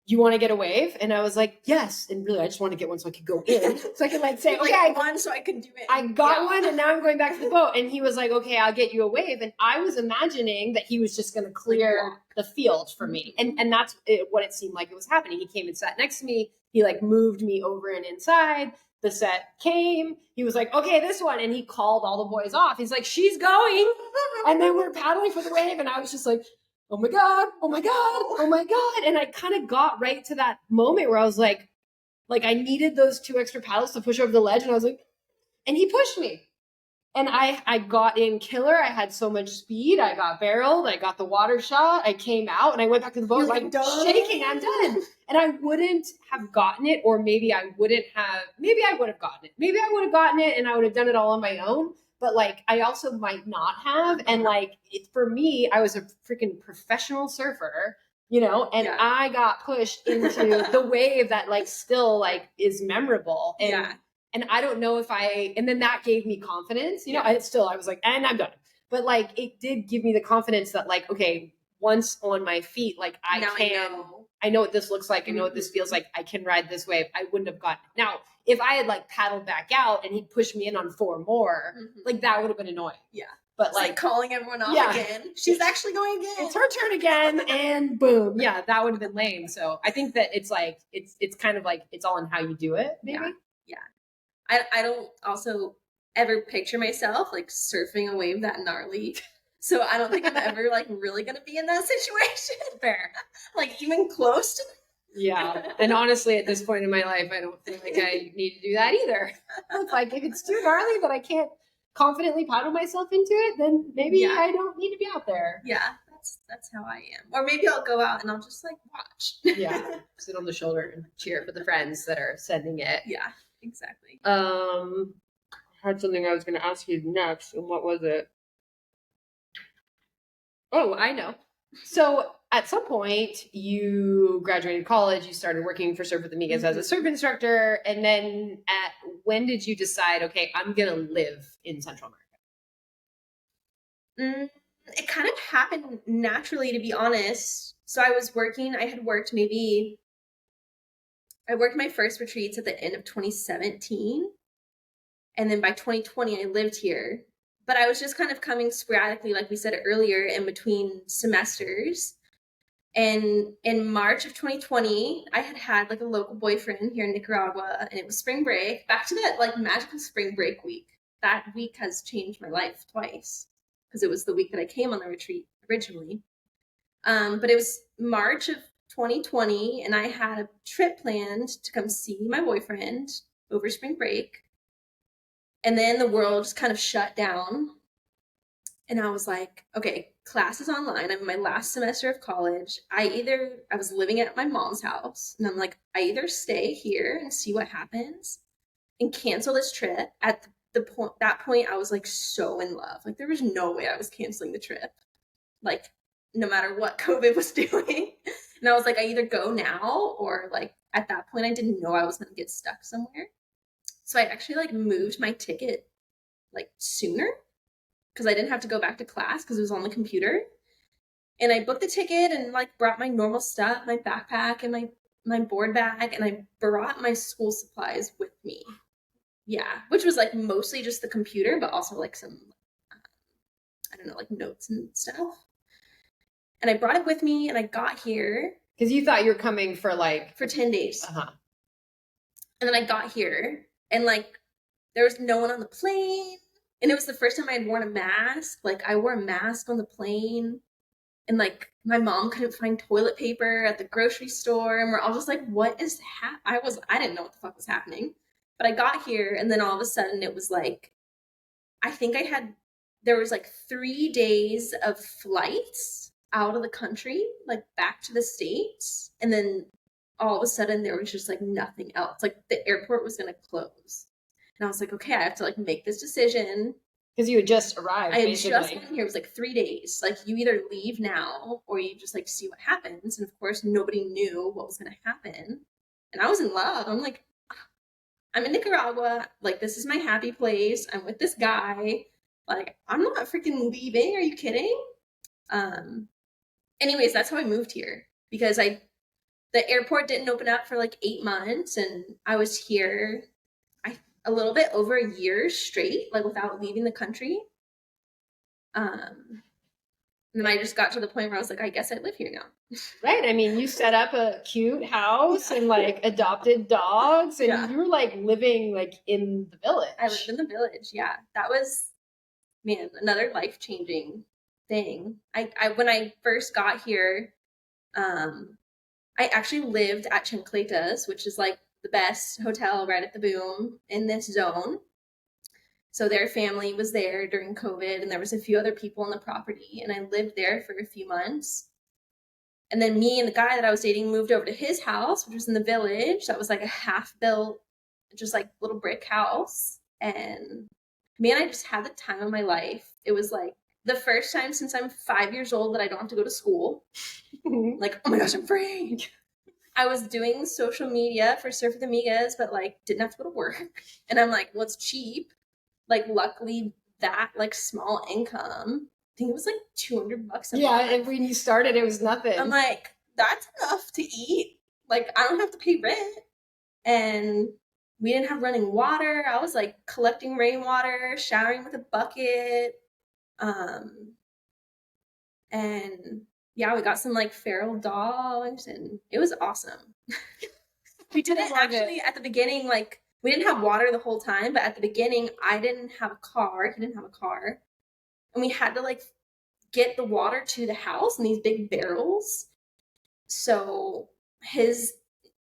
you want to get a wave? And I was like, yes. And really, I just want to get one so I could go in. So I could like say, okay, I one so I can do it. I got one and now I'm going back to the boat. And he was like, okay, I'll get you a wave. And I was imagining that he was just going to clear the field for me. And that's what it seemed like it was happening. He came and sat next to me. He like moved me over and inside. The set came. He was like, okay, this one. And he called all the boys off. He's like, she's going. And then we're paddling for the wave. And I was just like, oh my God, oh my God, oh my God. And I kind of got right to that moment where I was like I needed those 2 extra paddles to push over the ledge. And I was like, and he pushed me. And I got in killer. I had so much speed. I got barreled. I got the water shot. I came out and I went back to the boat like shaking. I'm done. And I wouldn't have gotten it, or maybe I would have gotten it. Maybe I would have gotten it and I would have done it all on my own. But like, I also might not have. And like, for me, I was a freaking professional surfer, you know, and I got pushed into the wave that like still like is memorable. And I don't know if and then that gave me confidence, you know, I was like, and I'm done. But like, it did give me the confidence that like, okay, once on my feet, like I know what this looks like. I know what this feels like. I can ride this wave. I wouldn't have gotten it. Now, if I had like paddled back out and he'd pushed me in on 4 more, like that would have been annoying. Yeah. But like calling everyone off again. She's actually going again. It's her turn again. And boom. Yeah, that would have been lame. So I think that it's like, it's kind of like, it's all in how you do it, maybe. Yeah. I don't also ever picture myself like surfing a wave that gnarly. So I don't think I'm ever like really going to be in that situation. Fair. Like even close to Yeah. And honestly, at this point in my life, I don't feel like I need to do that either. It's like, if it's too gnarly that I can't confidently paddle myself into it, then maybe I don't need to be out there. Yeah. That's how I am. Or maybe I'll go out and I'll just like watch. Yeah. Sit on the shoulder and cheer for the friends that are sending it. Yeah, exactly. I had something I was going to ask you next. And what was it? Oh, I know. So at some point you graduated college, you started working for Surf with Amigas as a surf instructor. And then when did you decide, okay, I'm going to live in Central America? It kind of happened naturally, to be honest. So I worked my first retreats at the end of 2017. And then by 2020, I lived here. But I was just kind of coming sporadically, like we said earlier, in between semesters. And in March of 2020, I had like a local boyfriend here in Nicaragua, and it was spring break, back to that like magical spring break week that week has changed my life twice because it was the week that I came on the retreat originally. But it was March of 2020, and I had a trip planned to come see my boyfriend over spring break. And then the world just kind of shut down. And I was like, okay, class is online. I'm in my last semester of college. I was living at my mom's house, and I'm like, I either stay here and see what happens and cancel this trip. At that point, I was like so in love. Like there was no way I was canceling the trip. Like no matter what COVID was doing. And I was like, I either go now or like at that point I didn't know I was gonna get stuck somewhere. So I actually like moved my ticket like sooner because I didn't have to go back to class because it was on the computer. And I booked the ticket and like brought my normal stuff, my backpack and my board bag, and I brought my school supplies with me. Yeah, which was like mostly just the computer, but also like some I don't know, like notes and stuff. And I brought it with me, and I got here Because you thought you were coming for like for 10 days. Uh-huh. And then I got here, and like there was no one on the plane. And it was the first time I had worn a mask. Like I wore a mask on the plane, and like my mom couldn't find toilet paper at the grocery store, and we're all just like, what is I didn't know what the fuck was happening. But I got here, and then all of a sudden it was like I think there was like 3 days of flights out of the country, like back to the States. And then all of a sudden there was just like nothing else. Like the airport was going to close. And I was like, okay, I have to like make this decision. Because you had just arrived. I had basically. just gotten here. It was like 3 days. Like you either leave now or you just like see what happens. And of course, nobody knew what was going to happen. And I was in love. I'm like, I'm in Nicaragua. Like, this is my happy place. I'm with this guy. Like, I'm not freaking leaving. Are you kidding? Anyways, that's how I moved here because the airport didn't open up for like 8 months, and I was here a little bit over a year straight, like without leaving the country. And then I just got to the point where I was like, I guess I live here now. Right. I mean, you set up a cute house and like adopted dogs, and you were like living like in the village. I lived in the village. Yeah. That was, man, another life-changing thing. I when I first got here, I actually lived at Chancletas, which is like the best hotel right at the boom in this zone. So their family was there during COVID, and there was a few other people on the property, and I lived there for a few months. And then me and the guy that I was dating moved over to his house, which was in the village. That was like a half-built, just like little brick house. And man, I just had the time of my life. It was like the first time since I'm 5 years old that I don't have to go to school. Like, oh my gosh, I'm free. I was doing social media for Surf with Amigas, but like didn't have to go to work. And I'm like, well, it's cheap. Like, luckily that like small income, I think it was like $200 a month. And when you started, it was nothing. I'm like, that's enough to eat. Like, I don't have to pay rent. And we didn't have running water. I was like collecting rainwater, showering with a bucket. And yeah, we got some like feral dogs, and it was awesome. We didn't actually at the beginning, like we didn't have water the whole time, but at the beginning I didn't have a car. He didn't have a car. And we had to like get the water to the house in these big barrels. So his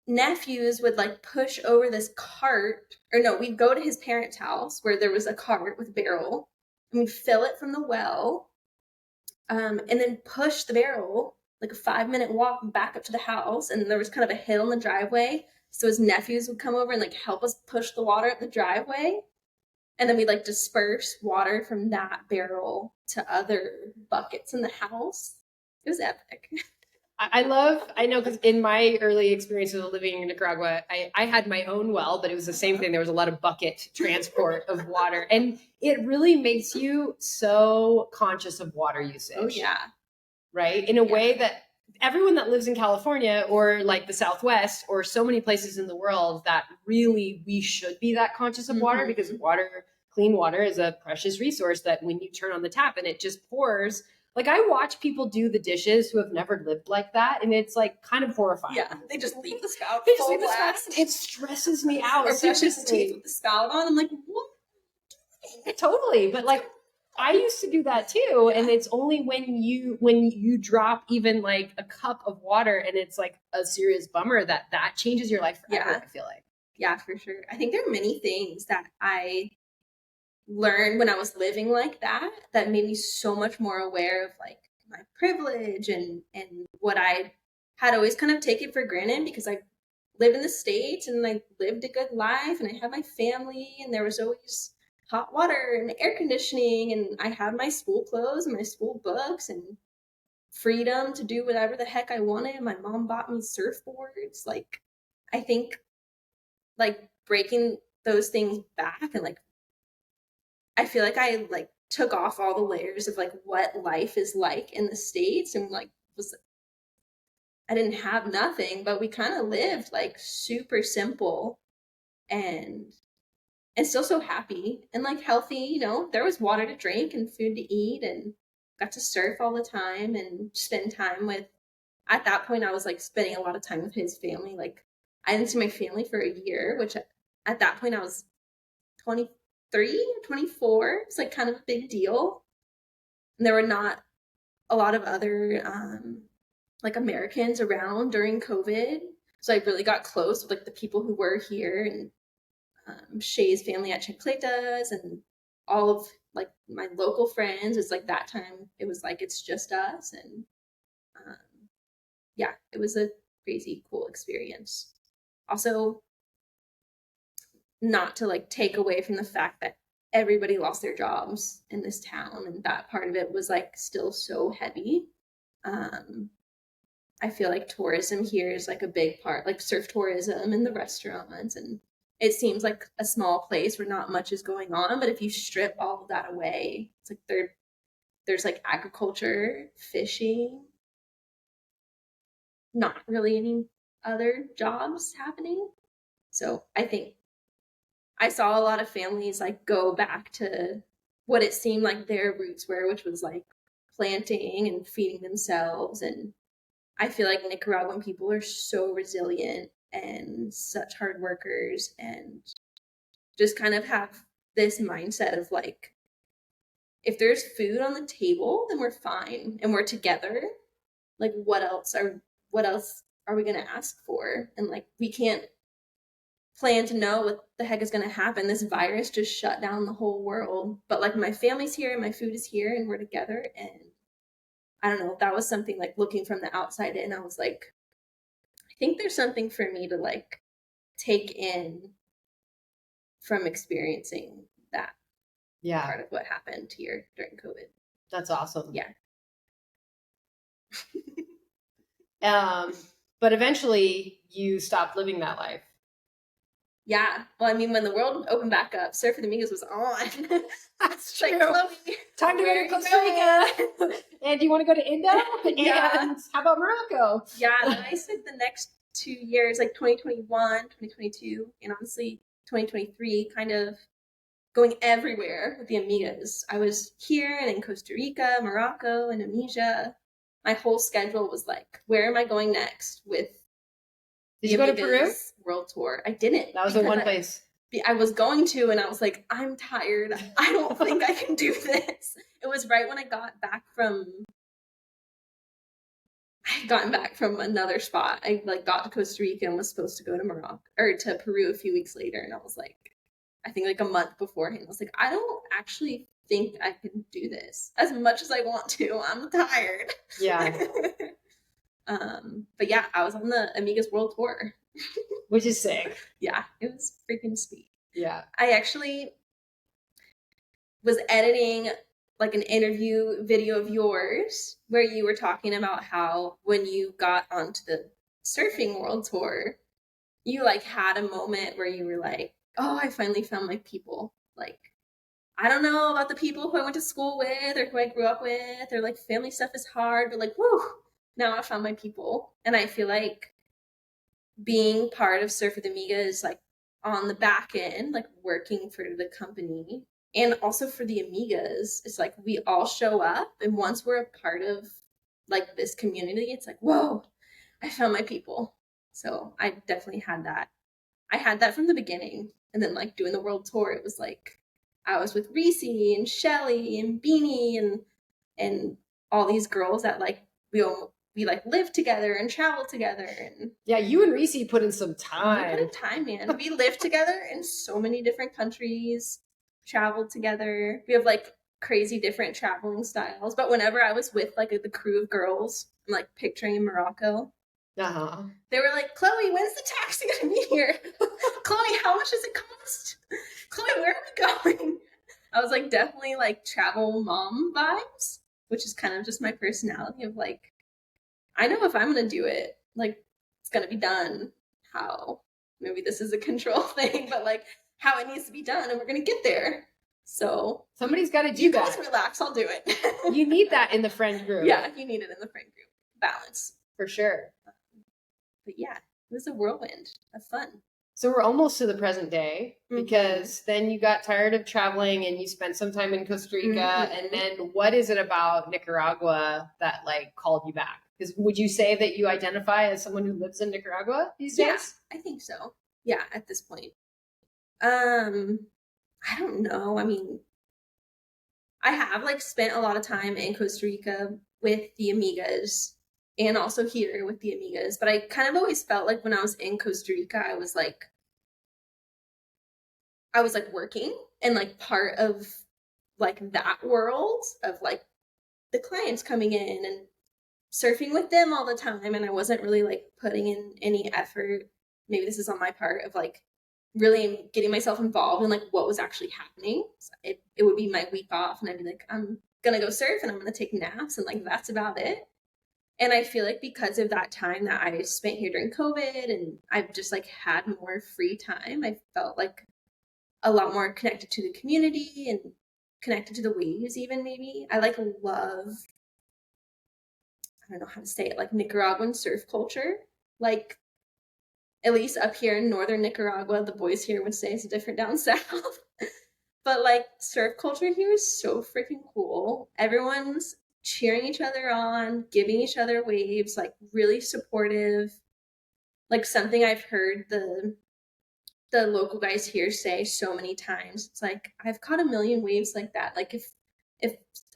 nephews would like push over this cart, or no, we'd go to his parents' house where there was a cart with a barrel, and we'd fill it from the well, and then push the barrel like a 5-minute walk back up to the house. And there was kind of a hill in the driveway, so his nephews would come over and like help us push the water up the driveway. And then we'd like disperse water from that barrel to other buckets in the house. It was epic. I know, because in my early experiences of living in Nicaragua, I had my own well, but it was the same thing. There was a lot of bucket transport of water. And it really makes you so conscious of water usage. Oh, yeah. Right? In a way that everyone that lives in California or like the Southwest or so many places in the world, that really we should be that conscious of water, because clean water is a precious resource that when you turn on the tap and it just pours. Like, I watch people do the dishes who have never lived like that, and it's like kind of horrifying. Yeah, they just leave the spout full blast. It stresses me out. Or brushing the teeth with the spout on. I'm like, what? Totally. But like, I used to do that too. And it's only when you drop even like a cup of water and it's like a serious bummer that changes your life forever, Yeah. I feel like. Yeah, for sure. I think there are many things that I learned when I was living like that that made me so much more aware of like my privilege and what I had always kind of taken for granted because I live in the States and I lived a good life and I had my family and there was always hot water and air conditioning and I had my school clothes and my school books and freedom to do whatever the heck I wanted. My mom bought me surfboards. Like I think like breaking those things back and like I feel like I like took off all the layers of like what life is like in the States and like was I didn't have nothing, but we kind of lived like super simple and still so happy and like healthy, you know. There was water to drink and food to eat and got to surf all the time and spend time with at that point I was like spending a lot of time with his family. Like I didn't see my family for a year, which at that point I was 23 or 24. It's like kind of a big deal. And there were not a lot of other like Americans around during COVID. So I really got close with like the people who were here and Shay's family at Chicletas and all of like my local friends. It's like that time it was like it's just us and um, yeah, it was a crazy cool experience. Also, not to like take away from the fact that everybody lost their jobs in this town and that part of it was like still so heavy. um I feel like tourism here is like a big part, like surf tourism and the restaurants, and it seems like a small place where not much is going on, but if you strip all of that away, it's like there's like agriculture, fishing, not really any other jobs happening. So I think I saw a lot of families like go back to what it seemed like their roots were, which was like planting and feeding themselves. And I feel like Nicaraguan people are so resilient and such hard workers and just kind of have this mindset of like, if there's food on the table, then we're fine and we're together. Like what else are we gonna ask for? And like we can't plan to know what the heck is going to happen. This virus just shut down the whole world. But like my family's here and my food is here and we're together. And I don't know, that was something like looking from the outside in. I was like, I think there's something for me to like take in from experiencing that Yeah. part of what happened here during COVID. That's awesome. Yeah. But eventually you stopped living that life. Yeah. Well, I mean, when the world opened back up, Surf of the Amigos was on. That's like, true. Chloe, Time to go to Costa Rica. And do you want to go to Indo? Yeah. And how about Morocco? Yeah, then I spent the next 2 years, like 2021, 2022, and honestly 2023, kind of going everywhere with the Amigas. I was here and in Costa Rica, Morocco, Indonesia. My whole schedule was like, where am I going next with Did the you go to Amigas Peru? World Tour? I didn't. That was the one place. I was going to, and I was like, I'm tired. I don't think I can do this. It was right when I got back from I had gotten back from another spot. I like got to Costa Rica and was supposed to go to Morocco or to Peru a few weeks later, and I was like, I think like a month beforehand, I was like, I don't actually think I can do this as much as I want to. I'm tired. Yeah. But yeah, I was on the Amigas World Tour, which is sick. Yeah, it was freaking sweet. Yeah. I actually was editing like an interview video of yours where you were talking about how when you got onto the surfing world tour, you like had a moment where you were like, oh, I finally found my people. Like, I don't know about the people who I went to school with or who I grew up with, or like family stuff is hard, but like, whoo, now I found my people. And I feel like being part of Surf with Amiga is like on the back end, like working for the company and also for the Amigas. It's like we all show up, and once we're a part of like this community, it's like, whoa, I found my people. So I definitely had that. I had that from the beginning. And then like doing the world tour, it was like I was with Reese and Shelly and Beanie and all these girls that like we like live together and travel together. And Yeah, you and Reese put in some we put time. in time, man. We live together in so many different countries, traveled together. We have like crazy different traveling styles. But whenever I was with like the crew of girls, I'm like picturing in Morocco, Uh-huh. they were like, Chloe, when's the taxi gonna be here? Chloe, how much does it cost? Chloe, where are we going? I was like definitely like travel mom vibes, which is kind of just my personality of like, I know if I'm gonna do it, like it's gonna be done. How? Maybe this is a control thing, but like how it needs to be done, and we're gonna get there. So Somebody's got to do you that. guys relax, I'll do it. You need that in the friend group. Yeah, you need it in the friend group. Balance. For sure. But yeah, it was a whirlwind of fun. So we're almost to the present day, because then you got tired of traveling and you spent some time in Costa Rica. And then what is it about Nicaragua that like called you back? Because would you say that you identify as someone who lives in Nicaragua these days? I think so. Yeah, at this point. I don't know. I mean, I have like spent a lot of time in Costa Rica with the amigas and also here with the amigas, but I kind of always felt like when I was in Costa Rica, I was like working and like part of like that world of like the clients coming in and surfing with them all the time, and I wasn't really like putting in any effort. Maybe this is on my part of like really getting myself involved in like what was actually happening. So it would be my week off and I'd be like, I'm gonna go surf and I'm gonna take naps and like that's about it. And I feel like because of that time that I spent here during COVID and I've just like had more free time, I felt like a lot more connected to the community and connected to the waves even. Maybe I like love, I don't know how to say it, like Nicaraguan surf culture. Like at least up here in northern Nicaragua, the boys here would say it's different down south. But like surf culture here is so freaking cool. Everyone's cheering each other on, giving each other waves, like really supportive. Like something I've heard the local guys here say so many times. It's like I've caught a million waves like that. Like if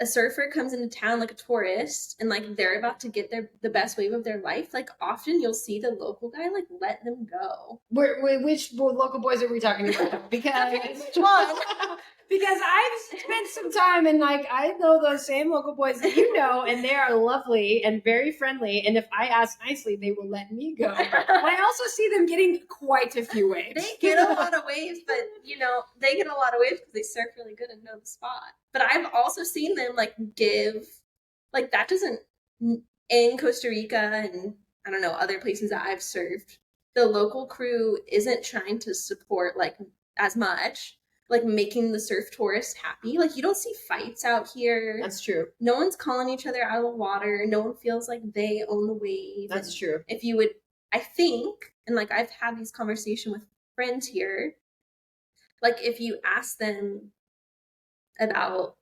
a surfer comes into town like a tourist and like they're about to get the best wave of their life, like often you'll see the local guy like let them go. Which local boys are we talking about? Because which one? Because I've spent some time and like I know those same local boys that you know, and they are lovely and very friendly. And if I ask nicely, they will let me go. But I also see them getting quite a few waves. They get a lot of waves, but you know, they get a lot of waves because they surf really good and know the spot. But I've also seen them like give, like that doesn't, in Costa Rica and I don't know, other places that I've surfed, the local crew isn't trying to support like as much, like making the surf tourists happy. Like you don't see fights out here. That's true. No one's calling each other out of the water. No one feels like they own the wave. That's true. If you would, I think, and like I've had these conversations with friends here, like if you ask them about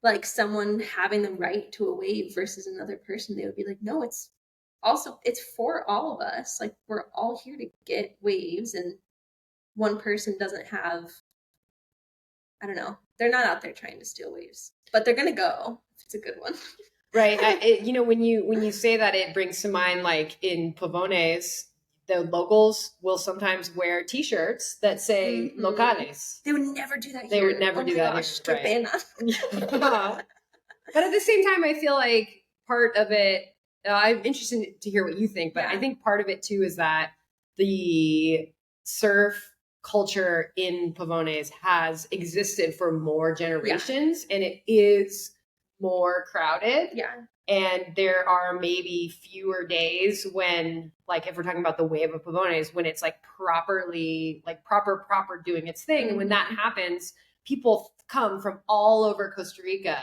like someone having the right to a wave versus another person, they would be like, no, it's for all of us. Like we're all here to get waves, and one person doesn't have, I don't know, they're not out there trying to steal waves, but they're gonna go if it's a good one. Right. You know, when you say that, it brings to mind like in Pavones, the locals will sometimes wear T-shirts that say locales. They would never do that here. They would never do that here. Right. But at the same time, I feel like part of it, I'm interested to hear what you think, but I think part of it too is that the surf culture in Pavones has existed for more generations and it is more crowded. Yeah. And there are maybe fewer days when, like, if we're talking about the wave of Pavones, when it's like properly, like proper doing its thing. And when that happens, people come from all over Costa Rica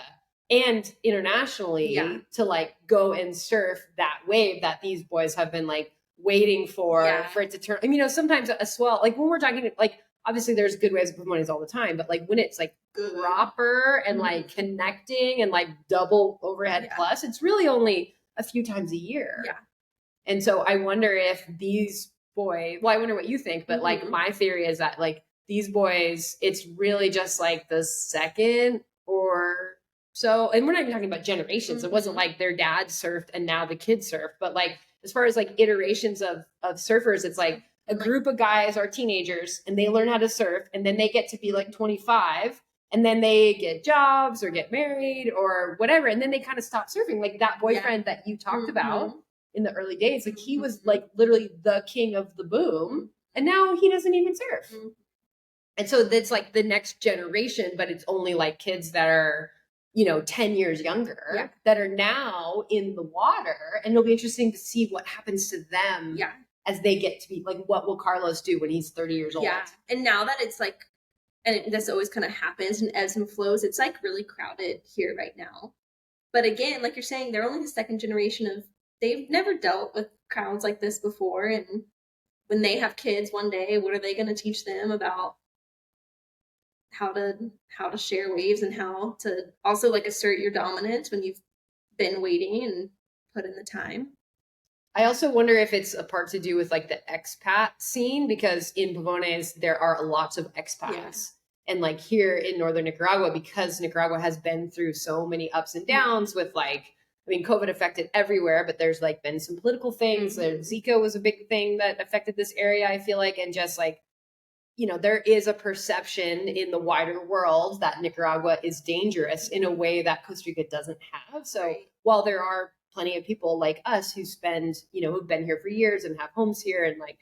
and internationally to like go and surf that wave that these boys have been like waiting for it to turn. I mean, you know, sometimes a swell, like when we're talking, like obviously there's good waves of Pavones all the time, but like when it's like proper and like connecting and like double overhead plus, it's really only a few times a year. Yeah. And so I wonder if these boys, well, I wonder what you think, but like my theory is that like these boys, it's really just like the second or so, and we're not even talking about generations. It wasn't like their dad surfed and now the kids surf, but like as far as like iterations of surfers, it's like a group of guys are teenagers and they learn how to surf, and then they get to be like 25, and then they get jobs or get married or whatever, and then they kind of stop surfing. Like that boyfriend that you talked about in the early days, like he was like literally the king of the boom, and now he doesn't even surf. And so that's like the next generation, but it's only like kids that are, 10 years younger that are now in the water. And it'll be interesting to see what happens to them as they get to be like, what will Carlos do when he's 30 years old? Yeah. And now that it's like, and this always kind of happens and ebbs and flows, it's like really crowded here right now. But again, like you're saying, they're only the second generation of, they've never dealt with crowds like this before. And when they have kids one day, what are they going to teach them about how to share waves and how to also like assert your dominance when you've been waiting and put in the time? I also wonder if it's a part to do with like the expat scene, because in Pavones there are lots of expats. And like here in northern Nicaragua, because Nicaragua has been through so many ups and downs with like, I mean, COVID affected everywhere, but there's like been some political things. Zika was a big thing that affected this area, I feel like, and just like, there is a perception in the wider world that Nicaragua is dangerous in a way that Costa Rica doesn't have. So while there are plenty of people like us who spend, who've been here for years and have homes here and like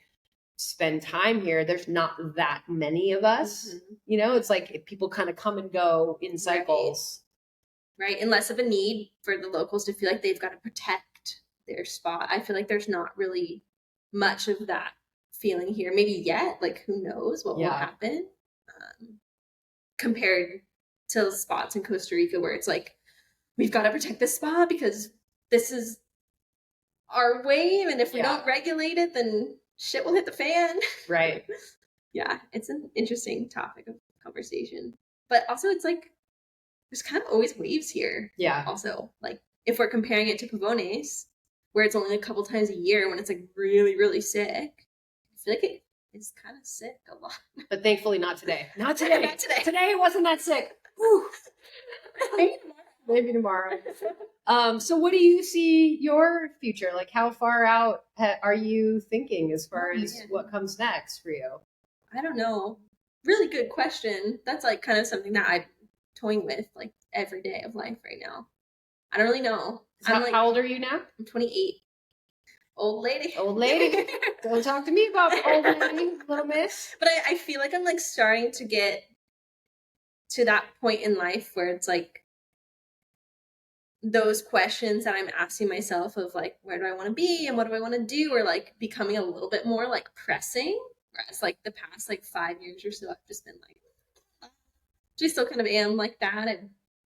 spend time here, there's not that many of us. It's like people kind of come and go in cycles. Right. And less of a need for the locals to feel like they've got to protect their spot. I feel like there's not really much of that feeling here, maybe yet. Like, who knows what will happen compared to spots in Costa Rica where it's like, we've got to protect this spot because this is our wave, and if we don't regulate it, then shit will hit the fan. Right. Yeah, it's an interesting topic of conversation. But also it's like there's kind of always waves here. Yeah. Also, like if we're comparing it to Pavones, where it's only a couple times a year when it's like really, really sick, I feel like it's kind of sick a lot. But thankfully not today. Not today. Not today. Today it wasn't that sick. Maybe tomorrow. So what do you see your future? Like how far out are you thinking as far as what comes next for you? I don't know. Really good question. That's like kind of something that I'm toying with like every day of life right now. I don't really know. How old are you now? I'm 28. Old lady. Old lady. Don't talk to me about old lady, little miss. But I feel like I'm like starting to get to that point in life where it's like those questions that I'm asking myself of like, where do I want to be and what do I want to do, or like becoming a little bit more like pressing. Whereas like the past like 5 years or so, I've just been like, I still kind of am like that. I'm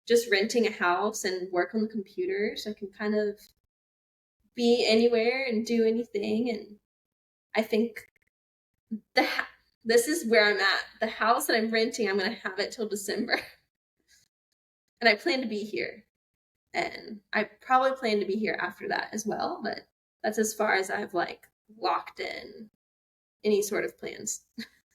just renting a house and work on the computer so I can kind of be anywhere and do anything. And I think this is where I'm at. The house that I'm renting, I'm going to have it till December. And I plan to be here. And I probably plan to be here after that as well. But that's as far as I've like locked in any sort of plans.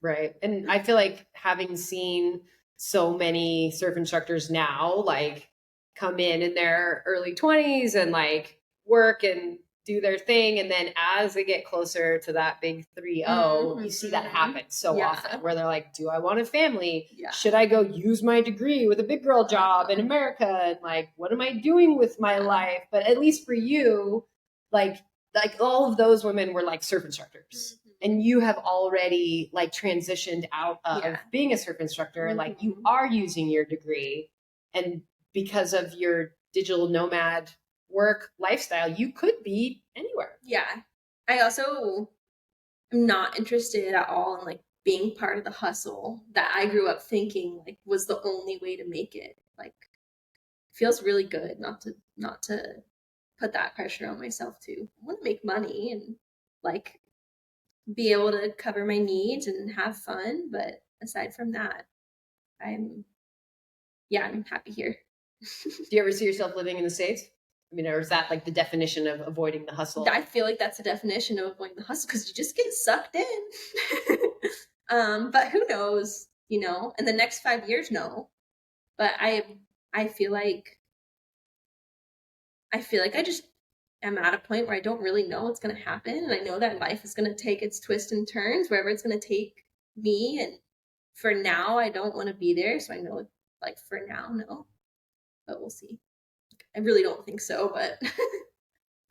Right. And I feel like having seen so many surf instructors now like come in their early 20s and like work and do their thing, and then as they get closer to that big 3-0, you see that happen so often where they're like, do I want a family? Should I go use my degree with a big girl job in America? And like, what am I doing with my life? But at least for you, like all of those women were like surf instructors. And you have already like transitioned out of being a surf instructor. Like you are using your degree, and because of your digital nomad work lifestyle, you could be anywhere. Yeah. I also am not interested at all in like being part of the hustle that I grew up thinking like was the only way to make it. Like it feels really good not to put that pressure on myself too. I want to make money and like be able to cover my needs and have fun, but aside from that, I'm happy here. Do you ever see yourself living in the States? I mean, or is that like the definition of avoiding the hustle? I feel like that's the definition of avoiding the hustle because you just get sucked in. But who knows, you know, in the next 5 years, no. But I feel like I just am at a point where I don't really know what's going to happen. And I know that life is going to take its twists and turns wherever it's going to take me. And for now, I don't want to be there. So I know, like, for now, no. But we'll see. I really don't think so, but.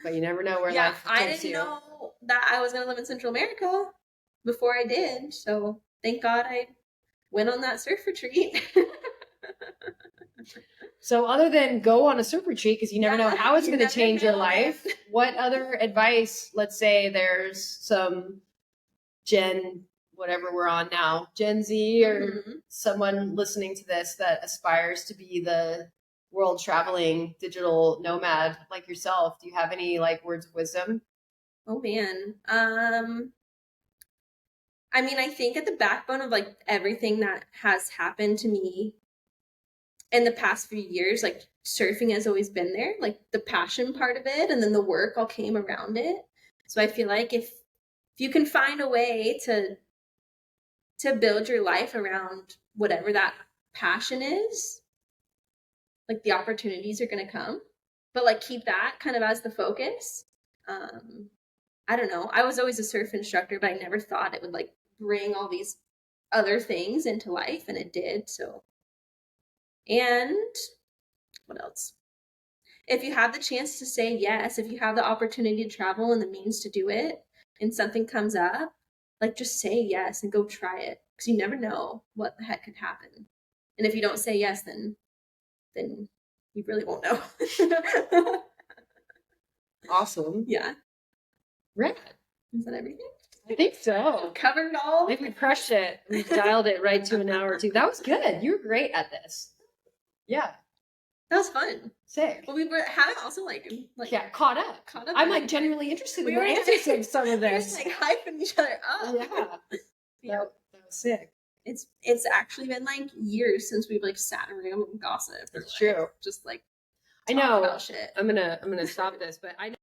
But you never know where Yeah, life I takes didn't you. know that I was going to live in Central America before I did. So thank God I went on that surf retreat. So other than go on a surf retreat, because you never know how it's you going to never change your know. life, what other advice, let's say there's some whatever we're on now, Gen Z or someone listening to this that aspires to be the world traveling digital nomad like yourself, do you have any like words of wisdom? Oh man. I mean, I think at the backbone of like everything that has happened to me in the past few years, like surfing has always been there, like the passion part of it, and then the work all came around it. So I feel like if you can find a way to build your life around whatever that passion is, like the opportunities are going to come, but like keep that kind of as the focus. um I don't know, I was always a surf instructor, but I never thought it would like bring all these other things into life, and it did. So, and what else, if you have the chance to say yes, if you have the opportunity to travel and the means to do it, and something comes up, like just say yes and go try it, because you never know what the heck could happen. And if you don't say yes, then you really won't know. Awesome. Yeah. Right. Is that everything? I think so. Covered all. I think we crushed it. We dialed it right to an hour or two. That was good. You were great at this. Yeah. That was fun. Sick. Well, we haven't also like yeah, caught up. I'm like genuinely interested in the answers of some of this. We were like hyping each other up. Yeah. That was sick. It's actually been like years since we've like sat around and gossiped. It's true. Just like I know. about shit. I'm gonna stop this, but I know